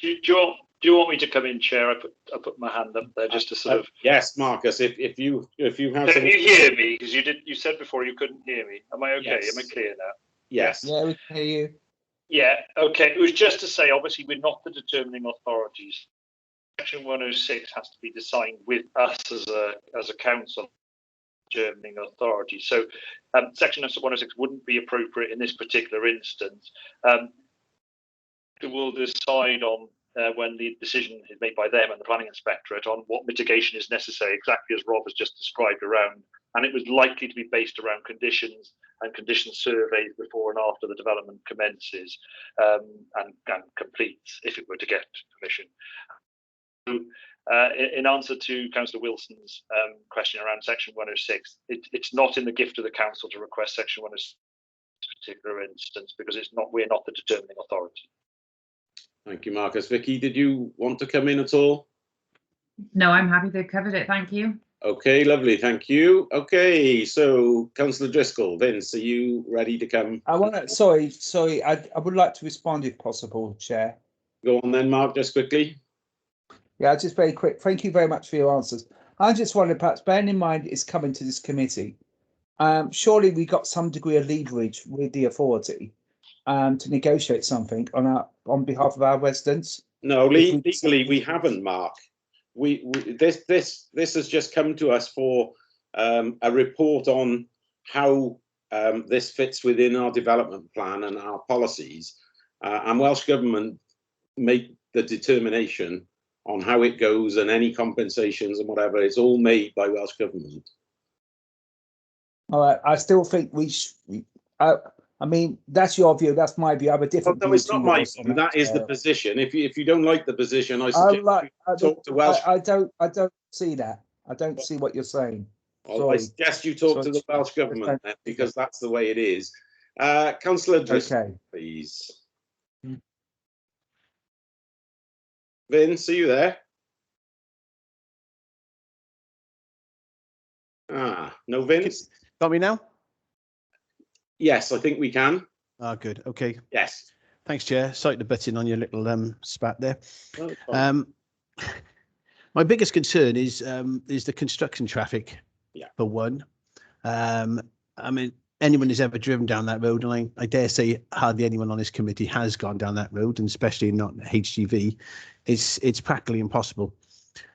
Do you Do you want me to come in, Chair? I put my hand up there just to sort of. Yes, Marcus. If you have. Can you hear me? Because you said before you couldn't hear me. Am I okay? Yes. Am I clear now? Yes. Yeah, we can hear you. Yeah. Okay. It was just to say, obviously, we're not the determining authorities. Section 106 has to be designed with us as a council determining authority. So Section 106 wouldn't be appropriate in this particular instance. We'll decide on when the decision is made by them and the planning inspectorate on what mitigation is necessary, exactly as Rob has just described around. And it was likely to be based around conditions and condition surveys before and after the development commences and completes if it were to get permission. So, in answer to Councillor Wilson's question around Section 106, it's not in the gift of the council to request Section 106 in this particular instance because we're not the determining authority. Thank you, Marcus. Vicky, did you want to come in at all? No, I'm happy they covered it. Thank you. Okay, lovely. Thank you. Okay, so Councillor Driscoll, Vince, are you ready to come? I want to. Sorry. I would like to respond if possible, Chair. Go on then, Mark, just quickly. Yeah, just very quick. Thank you very much for your answers. I just wanted, perhaps bearing in mind it's coming to this committee, surely we got some degree of leverage with the authority to negotiate something on behalf of our residents. No, legally we haven't, Mark. This has just come to us for a report on how this fits within our development plan and our policies, and Welsh Government make the determination on how it goes and any compensations and whatever. It's all made by Welsh Government. All right, I still think I mean, that's your view. That's my view. I have a different view. No, it's not my view. That is the position. If you don't like the position, I suggest you talk to Welsh. I don't see that. I don't see what you're saying. Well, I suggest you talk to the Welsh Government then, because that's the way it is. Councillor Driscoll, please. Vince, are you there? No, Vince. Got me now? Yes, I think we can. Ah, good. Okay. Yes. Thanks, Chair. Sorry to butt in on your little spat there. Oh, my biggest concern is the construction traffic. Yeah. For one, I mean, anyone who's ever driven down that road, and I dare say hardly anyone on this committee has gone down that road, and especially not HGV, it's practically impossible.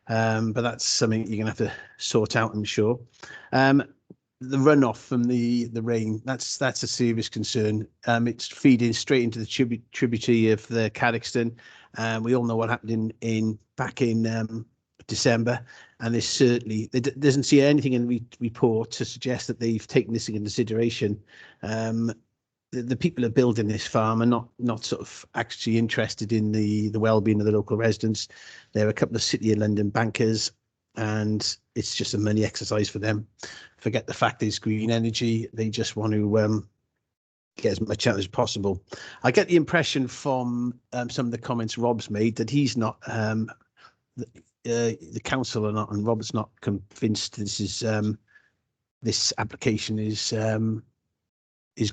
But that's something you're gonna have to sort out, I'm sure. The runoff from the rain, that's a serious concern. It's feeding straight into the tributary of the Cadoxton. We all know what happened back in December, and there doesn't see anything in the report to suggest that they've taken this into consideration. The people who are building this farm are not sort of actually interested in the well-being of the local residents. There are a couple of City of London bankers, and it's just a money exercise for them. Forget the fact it's green energy. They just want to get as much out as possible. I get the impression from some of the comments Rob's made that he's not, the council are not, and Rob's not convinced this application is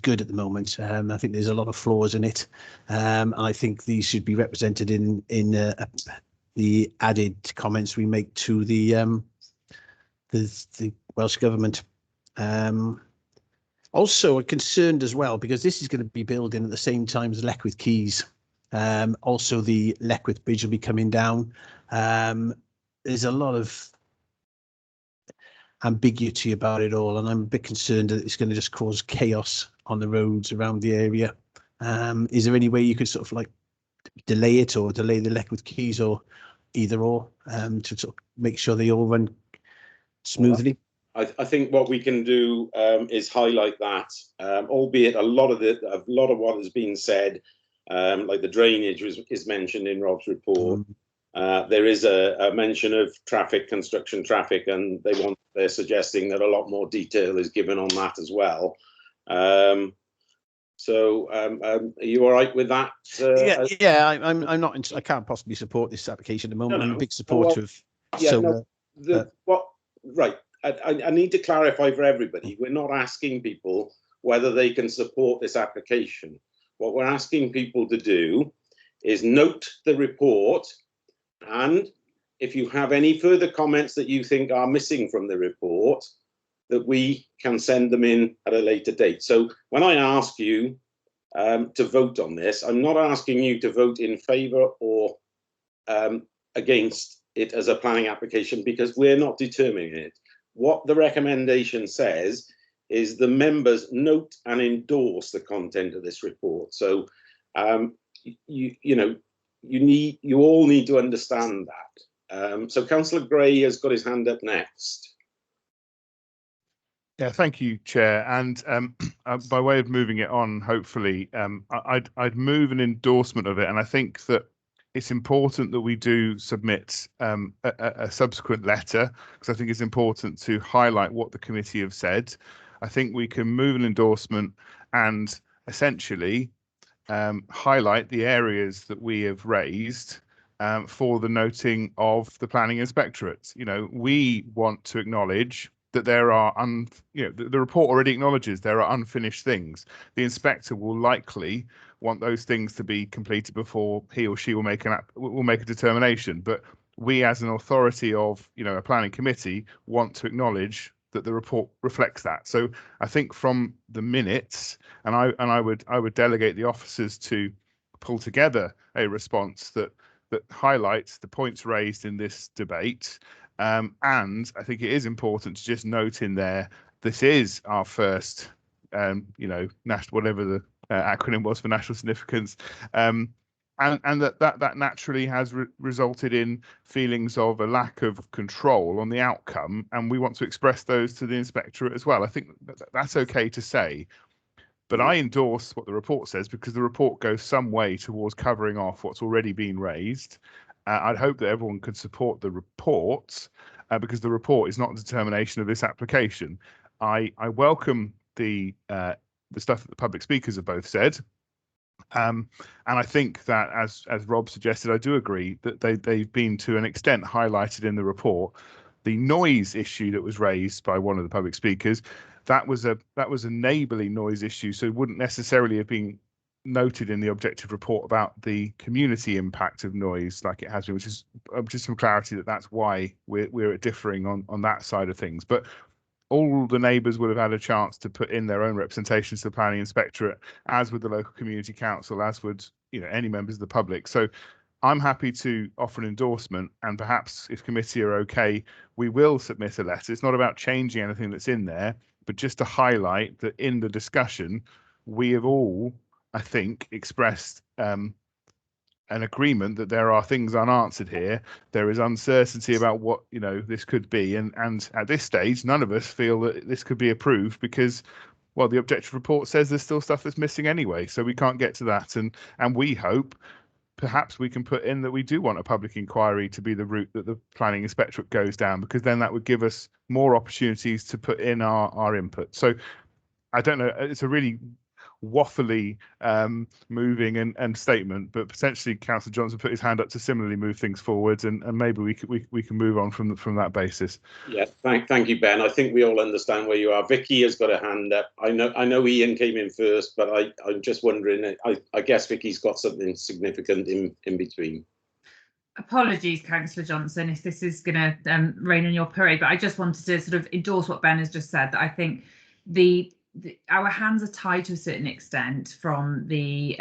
good at the moment. I think there's a lot of flaws in it. And I think these should be represented in the added comments we make to the Welsh Government. Also, I'm concerned as well because this is going to be building at the same time as Leckwith Quays. Also, the Leckwith Bridge will be coming down. There's a lot of ambiguity about it all, and I'm a bit concerned that it's going to just cause chaos on the roads around the area. Is there any way you could sort of like delay it or delay the Leckwith Quays or either or to sort of make sure they all run smoothly? I think what we can do is highlight that, albeit a lot of what has been said, like the drainage is mentioned in Rob's report. There is a mention of construction traffic, and they're suggesting that a lot more detail is given on that as well. So are you all right with that? I'm not. I can't possibly support this application at the moment. I'm a big supporter of solar. Right. I need to clarify for everybody. We're not asking people whether they can support this application. What we're asking people to do is note the report And if you have any further comments that you think are missing from the report, that we can send them in at a later date. So when I ask you to vote on this, I'm not asking you to vote in favour or against it as a planning application, because we're not determining it. What the recommendation says is the members note and endorse the content of this report. So you all need to understand that. So Councillor Gray has got his hand up next. Yeah, thank you, Chair. And by way of moving it on, hopefully, I'd move an endorsement of it. And I think that it's important that we do submit a subsequent letter, because I think it's important to highlight what the committee have said. I think we can move an endorsement and essentially highlight the areas that we have raised for the noting of the planning inspectorate. You know, we want to acknowledge that there are, the report already acknowledges there are unfinished things. The inspector will likely want those things to be completed before he or she will make a determination. But we, as an authority of, a planning committee, want to acknowledge that the report reflects that. So I think from the minutes, and I would delegate the officers to pull together a response that highlights the points raised in this debate. And I think it is important to just note in there, this is our first, national, whatever the acronym was for national significance, and that naturally has resulted in feelings of a lack of control on the outcome, and we want to express those to the inspectorate as well. I think that's okay to say, but I endorse what the report says, because the report goes some way towards covering off what's already been raised. I'd hope that everyone could support the report, because the report is not a determination of this application. I welcome the stuff that the public speakers have both said, and I think that, as Rob suggested, I do agree that they've been to an extent highlighted in the report. The noise issue that was raised by one of the public speakers, that was a neighbourly noise issue, so it wouldn't necessarily have been noted in the objective report about the community impact of noise like it has been, which is just some clarity that's why we're differing on that side of things. But all the neighbours would have had a chance to put in their own representations to the planning inspectorate, as would the local community council, as would any members of the public. So I'm happy to offer an endorsement, and perhaps if committee are okay, we will submit a letter. It's not about changing anything that's in there, but just to highlight that in the discussion we have all, I think, expressed an agreement that there are things unanswered here. There is uncertainty about what this could be, and at this stage none of us feel that this could be approved, because, well, the objective report says there's still stuff that's missing anyway, so we can't get to that. And we hope perhaps we can put in that we do want a public inquiry to be the route that the planning inspectorate goes down, because then that would give us more opportunities to put in our input. So I don't know, it's a really waffly moving and statement, but potentially Councillor Johnson put his hand up to similarly move things forwards, and maybe we can move on from that basis. Yeah, thank you, Ben. I think we all understand where you are. Vicky has got a hand up. I know Ian came in first, but I'm just wondering, I guess Vicky's got something significant in between. Apologies, Councillor Johnson, if this is going to rain on your parade, but I just wanted to sort of endorse what Ben has just said, that I think our hands are tied to a certain extent from the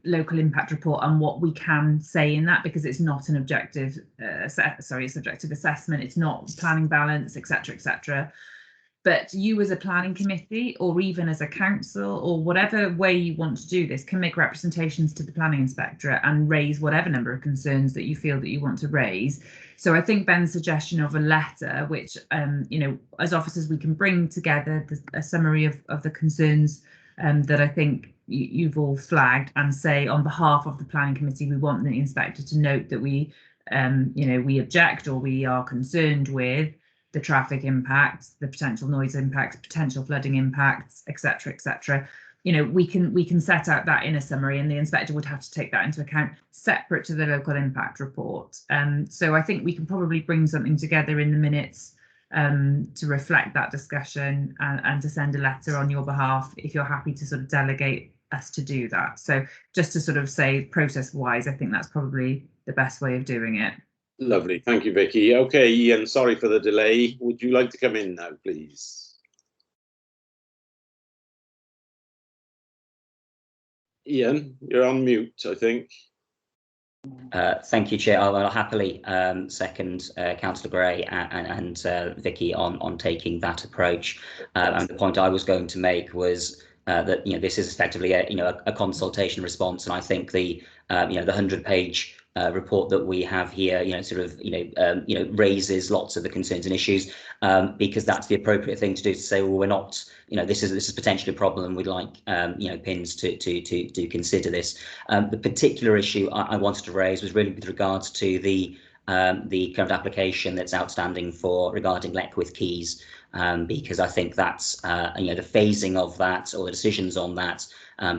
local impact report and what we can say in that, because it's not an objective, subjective assessment, it's not planning balance, etc., etc. But you as a planning committee, or even as a council, or whatever way you want to do this, can make representations to the planning inspectorate and raise whatever number of concerns that you feel that you want to raise. So I think Ben's suggestion of a letter, which, as officers, we can bring together a summary of the concerns that I think you've all flagged, and say, on behalf of the planning committee, we want the inspector to note that we object, or we are concerned with the traffic impacts, the potential noise impacts, potential flooding impacts, etc., etc. We can set out that in a summary, and the inspector would have to take that into account separate to the local impact report. So I think we can probably bring something together in the minutes to reflect that discussion, and to send a letter on your behalf, if you're happy to sort of delegate us to do that. So just to sort of say process wise, I think that's probably the best way of doing it. Lovely, thank you, Vicky. Okay, Ian, sorry for the delay. Would you like to come in now, please? Ian, you're on mute, I think. Thank you, Chair. I'll happily second Councillor Gray and Vicky on taking that approach. And the point I was going to make was that this is effectively a consultation response, and I think the the 100-page report that we have here raises lots of the concerns and issues, because that's the appropriate thing to do, to say, well, we're not, this is potentially a problem, and we'd like PINS to consider this. The particular issue I wanted to raise was really with regards to the current application that's outstanding regarding Leckwith Keys, because I think that's the phasing of that, or the decisions on that,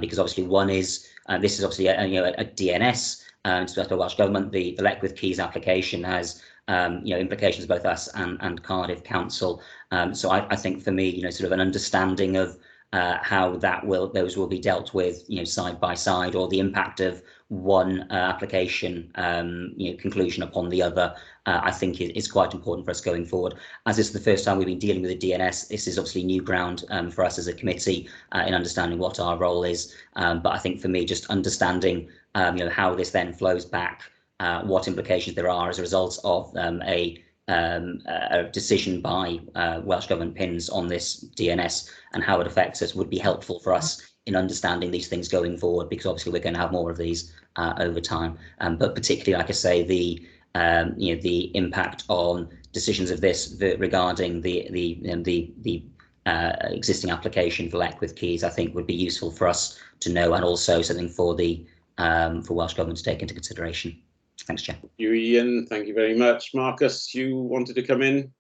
because obviously one is this is obviously a DNS. So the Welsh Government, the Leckwith Keys application has implications both us and Cardiff Council. So I think for me, sort of an understanding of how those will be dealt with, side by side, or the impact of one application conclusion upon the other, I think is quite important for us going forward. As this is the first time we've been dealing with a DNS, this is obviously new ground for us as a committee in understanding what our role is. But I think for me, just understanding how this then flows back, what implications there are as a result of a decision by Welsh Government PINS on this DNS, and how it affects us, would be helpful for us in understanding these things going forward, because obviously we're going to have more of these over time. But particularly, like I say, the impact on decisions of this regarding the existing application for Leckwith Keys, I think would be useful for us to know, and also something for the for Welsh Government to take into consideration. Thanks, Chair. Thank you, Ian. Thank you very much. Marcus, you wanted to come in?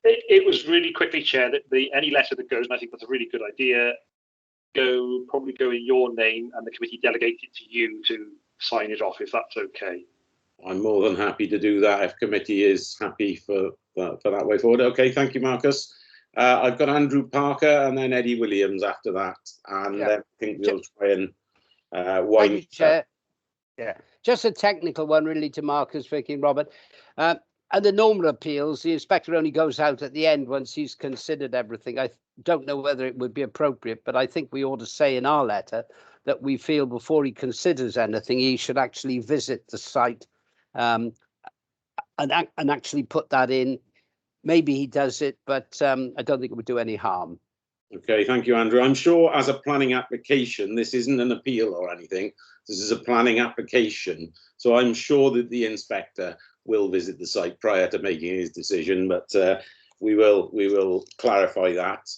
It was really quickly, Chair, that any letter that goes, and I think that's a really good idea, probably go in your name, and the committee delegate it to you to sign it off, if that's okay. I'm more than happy to do that if committee is happy for that way forward. Okay, thank you, Marcus. I've got Andrew Parker and then Eddie Williams after that, and then I think we'll try and wind. Thank you, Chair. Yeah, just a technical one really to Marcus, Vicky and Robert. And the normal appeals, the inspector only goes out at the end once he's considered everything. I don't know whether it would be appropriate, but I think we ought to say in our letter that we feel before he considers anything, he should actually visit the site and actually put that in. Maybe he does it, but I don't think it would do any harm. Okay, thank you, Andrew. I'm sure as a planning application, this isn't an appeal or anything. This is a planning application. So I'm sure that the inspector will visit the site prior to making his decision, but we will clarify that.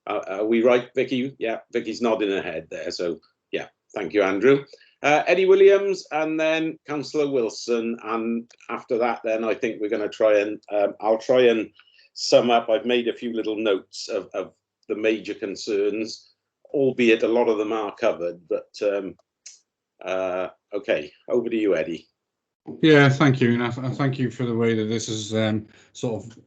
Are we right, Vicky? Yeah, Vicky's nodding her head there. So yeah, thank you, Andrew. Eddie Williams and then Councillor Wilson, and after that, then I think we're going to try and I'll try and sum up. I've made a few little notes of the major concerns, albeit a lot of them are covered. But okay, over to you, Eddie. Yeah, thank you, and I thank you for the way that this is sort of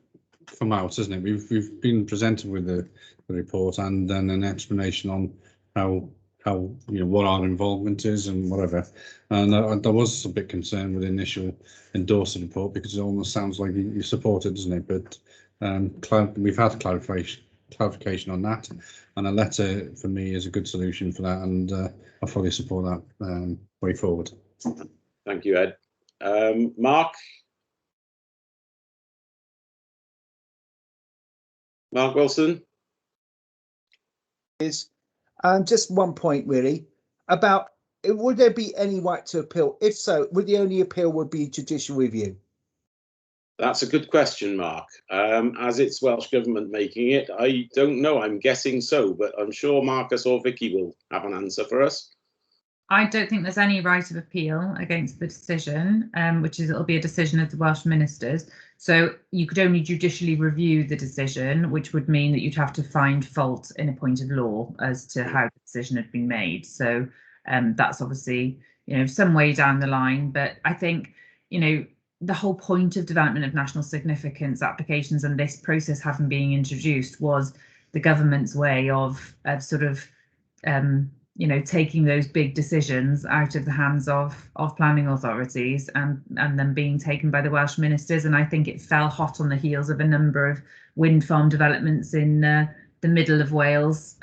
come out, isn't it? We've been presented with the report and then an explanation on how what our involvement is and whatever. And I was a bit concerned with the initial endorsed report, because it almost sounds like you support it, doesn't it? But we've had clarification on that, and a letter for me is a good solution for that, and I fully support that way forward. Thank you, Ed. Mark Wilson. Just one point really about, would there be any right to appeal? If so, would the only appeal would be judicial review? That's a good question, Mark. As it's Welsh Government making it, I don't know. I'm guessing so, but I'm sure Marcus or Vicky will have an answer for us. I don't think there's any right of appeal against the decision, which is it'll be a decision of the Welsh ministers. So you could only judicially review the decision, which would mean that you'd have to find fault in a point of law as to how the decision had been made. So that's obviously, some way down the line. But I think, the whole point of development of national significance applications and this process having been introduced was the government's way of sort of you know, taking those big decisions out of the hands of planning authorities and them being taken by the Welsh ministers. And I think it fell hot on the heels of a number of wind farm developments in the middle of Wales,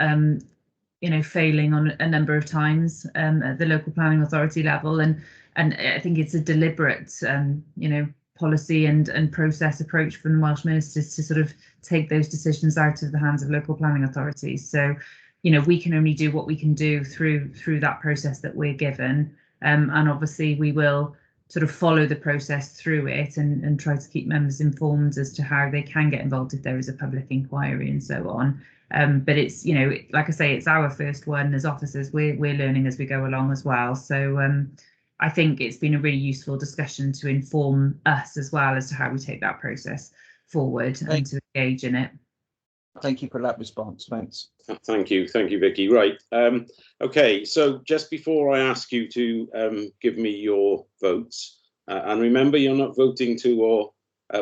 you know, failing on a number of times at the local planning authority level. And I think it's a deliberate, you know, policy and process approach from the Welsh ministers to sort of take those decisions out of the hands of local planning authorities. So, you know, we can only do what we can do through that process that we're given, and obviously we will sort of follow the process through it and try to keep members informed as to how they can get involved if there is a public inquiry and so on. But it's, you know, like I say, it's our first one as officers. We're learning as we go along as well. So I think it's been a really useful discussion to inform us as well as to how we take that process forward and to engage in it. Thank you for that response. Thanks. Thank you, Vicky. Right. Okay, so just before I ask you to give me your votes, and remember, you're not voting to or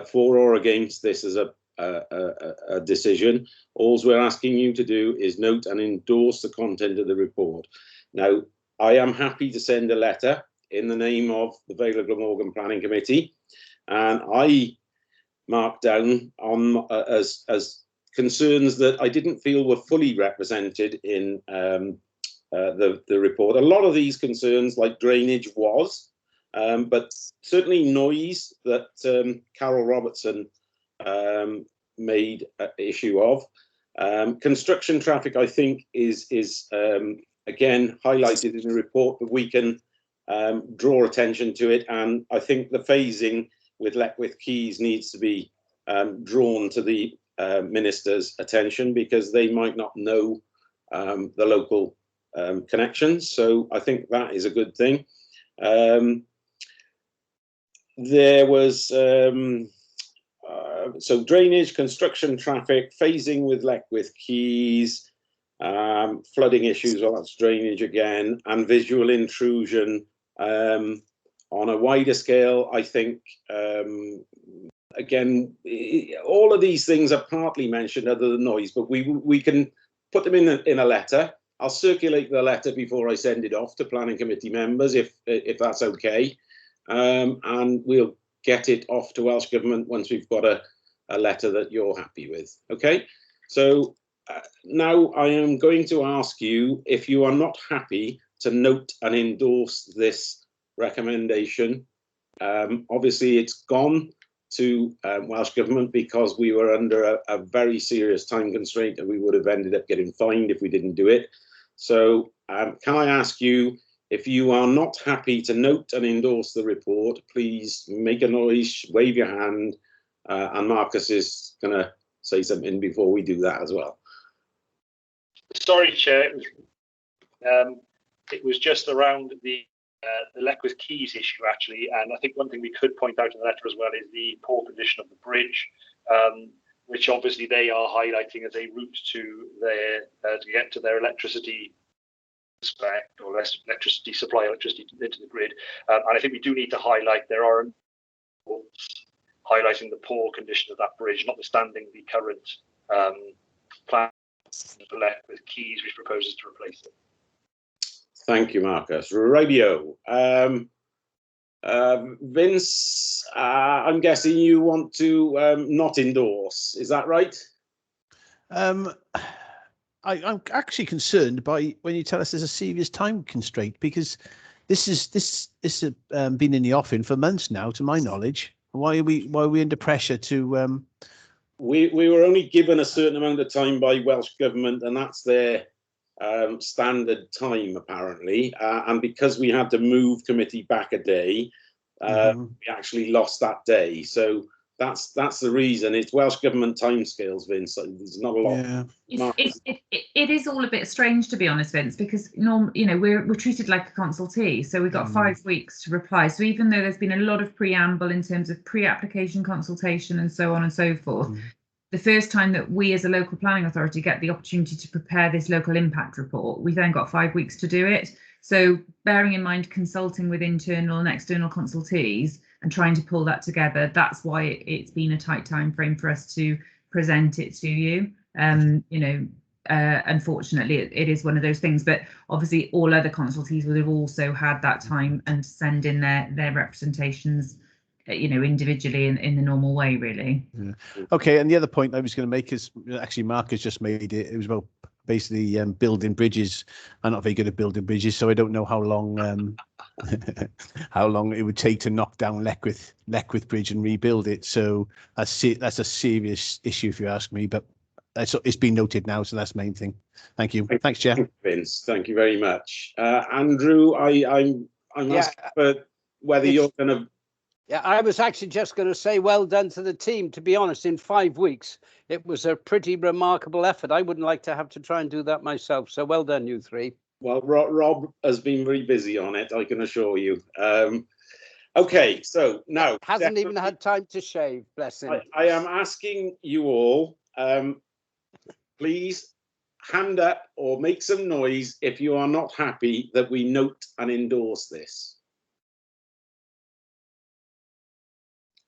for or against this as a decision. All we're asking you to do is note and endorse the content of the report. Now, I am happy to send a letter in the name of the Vale of Glamorgan Planning Committee, and I marked down on as concerns that I didn't feel were fully represented in the report. A lot of these concerns, like drainage, was, but certainly noise that Carol Robertson made an issue of. Construction traffic, I think, is again highlighted in the report, but we can draw attention to it. And I think the phasing with Leckwith Quays needs to be drawn to the minister's attention, because they might not know the local connections. So I think that is a good thing. There was so drainage, construction traffic, phasing with Leckwith Quays, flooding issues, well, that's drainage again, and visual intrusion. On a wider scale, I think, again, all of these things are partly mentioned other than noise, but we can put them in a letter. I'll circulate the letter before I send it off to planning committee members, if that's okay, and we'll get it off to Welsh Government once we've got a letter that you're happy with. Okay, so now I am going to ask you, if you are not happy, to note and endorse this recommendation. Obviously, it's gone to Welsh Government because we were under a very serious time constraint, and we would have ended up getting fined if we didn't do it. So can I ask you, if you are not happy to note and endorse the report, please make a noise, wave your hand, and Marcus is going to say something before we do that as well. Sorry, Chair. It was just around the Leckwith Quays issue, actually, and I think one thing we could point out in the letter as well is the poor condition of the bridge, which obviously they are highlighting as a route to their to get to their electricity spec, or less electricity supply, electricity into the grid. And I think we do need to highlight there are highlighting the poor condition of that bridge, notwithstanding the current plan for Leckwith Quays, which proposes to replace it. Thank you, Marcus. Radio. Vince, I'm guessing you want to not endorse. Is that right? I'm actually concerned by when you tell us there's a serious time constraint, because this has been in the offing for months now, to my knowledge. Why are we under pressure to? We were only given a certain amount of time by Welsh Government, and that's their standard time apparently, and because we had to move committee back a day, we actually lost that day. So that's the reason. It's Welsh Government timescales, Vince. There's not a lot. Yeah. It is all a bit strange, to be honest, Vince, because we're treated like a consultee, so we've got 5 weeks to reply. So even though there's been a lot of preamble in terms of pre-application consultation and so on and so forth, the first time that we as a local planning authority get the opportunity to prepare this local impact report, we then got 5 weeks to do it. So bearing in mind consulting with internal and external consultees and trying to pull that together, that's why it's been a tight time frame for us to present it to you. unfortunately, it is one of those things. But obviously, all other consultees would have also had that time and send in their representations, individually in the normal way, really. Yeah. Okay, and the other point I was going to make is actually Mark has just made it. It was about basically building bridges. I'm not very good at building bridges, so I don't know how long how long it would take to knock down Leckwith Bridge and rebuild it. So that's a serious issue if you ask me. But it's been noted now, so that's the main thing. Thank you. Thanks, Chair. Thank you, Vince. Thank you very much, Andrew. I'm asking for whether you're going to. Yeah, I was actually just going to say well done to the team. To be honest, in 5 weeks, it was a pretty remarkable effort. I wouldn't like to have to try and do that myself. So well done, you three. Well, Rob has been very busy on it, I can assure you. Okay, so now hasn't even had time to shave. Bless him. I am asking you all, please hand up or make some noise if you are not happy that we note and endorse this.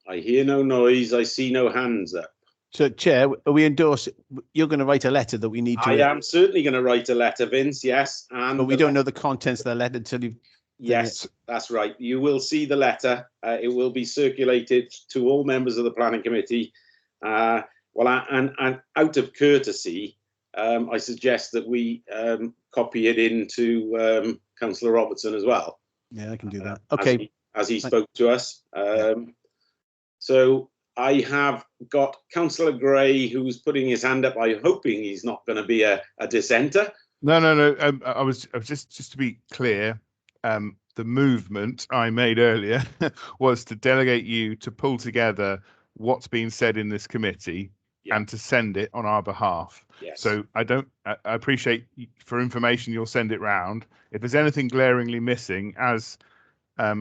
I hear no noise. I see no hands up. So, Chair, we endorse. You're going to write a letter that we need to. I am certainly going to write a letter, Vince. Yes, and but we don't know the contents of the letter until you. Yes, that's right. You will see the letter. It will be circulated to all members of the planning committee. And out of courtesy, I suggest that we copy it into Councillor Robertson as well. Yeah, I can do that. Okay. As he spoke to us. So I have got Councillor Gray, who's putting his hand up. I'm hoping he's not going to be a dissenter. No. I was just to be clear. The movement I made earlier was to delegate you to pull together what's been said in this committee and to send it on our behalf. Yes. So I appreciate for information you'll send it round. If there's anything glaringly missing, as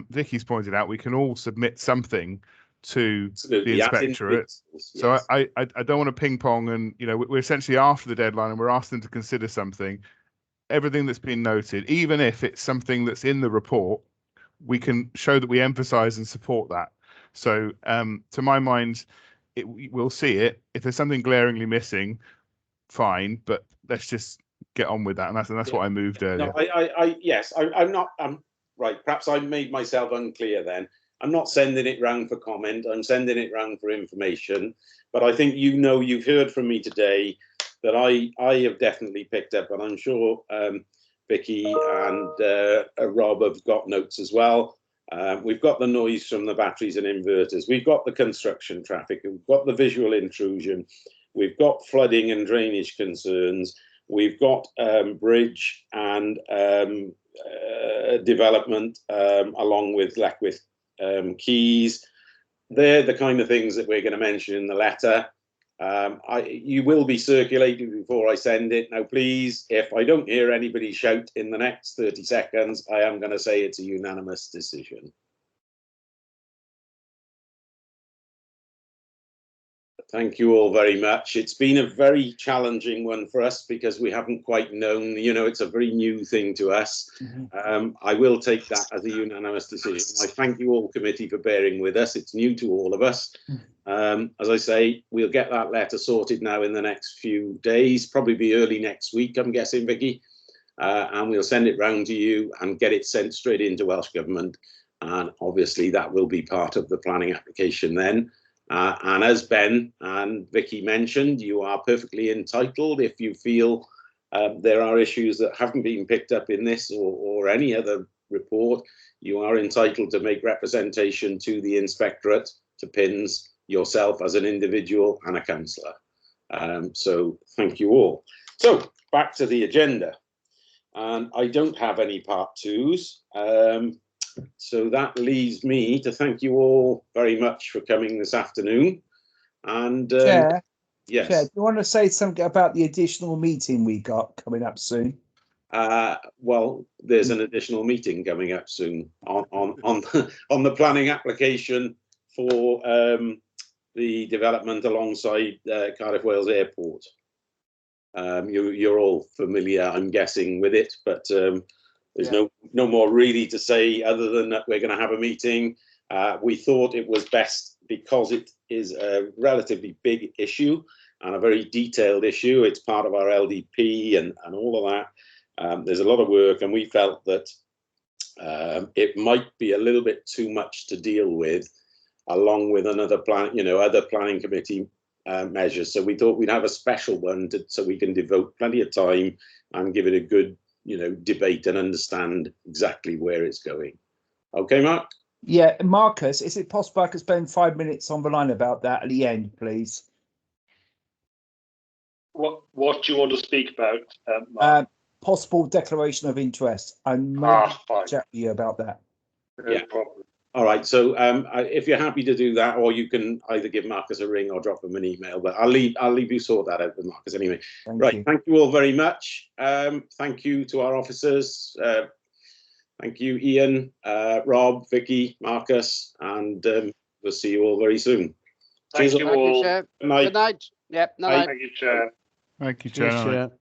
Vicky's pointed out, we can all submit something to the inspectorate. Yes. So I don't want to ping pong, and we're essentially after the deadline and we're asking them to consider something. Everything that's been noted, even if it's something that's in the report, we can show that we emphasize and support that. So to my mind, we'll see it. If there's something glaringly missing, fine, but let's just get on with that. And that's what I moved earlier. No, I'm right. Perhaps I made myself unclear then. I'm not sending it round for comment. I'm sending it round for information. But I think you've heard from me today that I have definitely picked up, and I'm sure Vicky and Rob have got notes as well. We've got the noise from the batteries and inverters. We've got the construction traffic. We've got the visual intrusion. We've got flooding and drainage concerns. We've got bridge and development along with Leckwith Keys. They're the kind of things that we're going to mention in the letter. You will be circulated before I send it. Now, please, if I don't hear anybody shout in the next 30 seconds, I am going to say it's a unanimous decision. Thank you all very much. It's been a very challenging one for us because we haven't quite known, it's a very new thing to us. I will take that as a unanimous decision. I thank you all, committee, for bearing with us. It's new to all of us. As I say, we'll get that letter sorted now in the next few days, probably be early next week, I'm guessing, Vicky. And we'll send it round to you and get it sent straight into Welsh Government. And obviously that will be part of the planning application then. And as Ben and Vicky mentioned, you are perfectly entitled, if you feel there are issues that haven't been picked up in this or any other report, you are entitled to make representation to the inspectorate, to PINS, yourself as an individual and a councillor. So thank you all. So back to the agenda. And I don't have any part twos. So that leaves me to thank you all very much for coming this afternoon. And Chair, yes. Chair, do you want to say something about the additional meeting we got coming up soon? Well, there's an additional meeting coming up soon on the planning application for the development alongside Cardiff Wales Airport. You're all familiar, I'm guessing, with it, but there's no more really to say other than that we're going to have a meeting. We thought it was best, because it is a relatively big issue, and a very detailed issue. It's part of our LDP and all of that. There's a lot of work, and we felt that it might be a little bit too much to deal with, along with another plan, other planning committee measures. So we thought we'd have a special one so we can devote plenty of time and give it a good, debate and understand exactly where it's going. Okay, Mark? Yeah, Marcus, is it possible I could spend 5 minutes on the line about that at the end, please? What do you want to speak about, Mark? Possible declaration of interest. I'm fine. chat with you about that. No problem. All right. So if you're happy to do that, or you can either give Marcus a ring or drop him an email, but I'll leave you sort that out with Marcus anyway. Thank you all very much. Thank you to our officers. Thank you, Ian, Rob, Vicky, Marcus, and we'll see you all very soon. Thank you all. Good night. Good night. Yep. Night. Thank you, Chair. Thank you, Chair.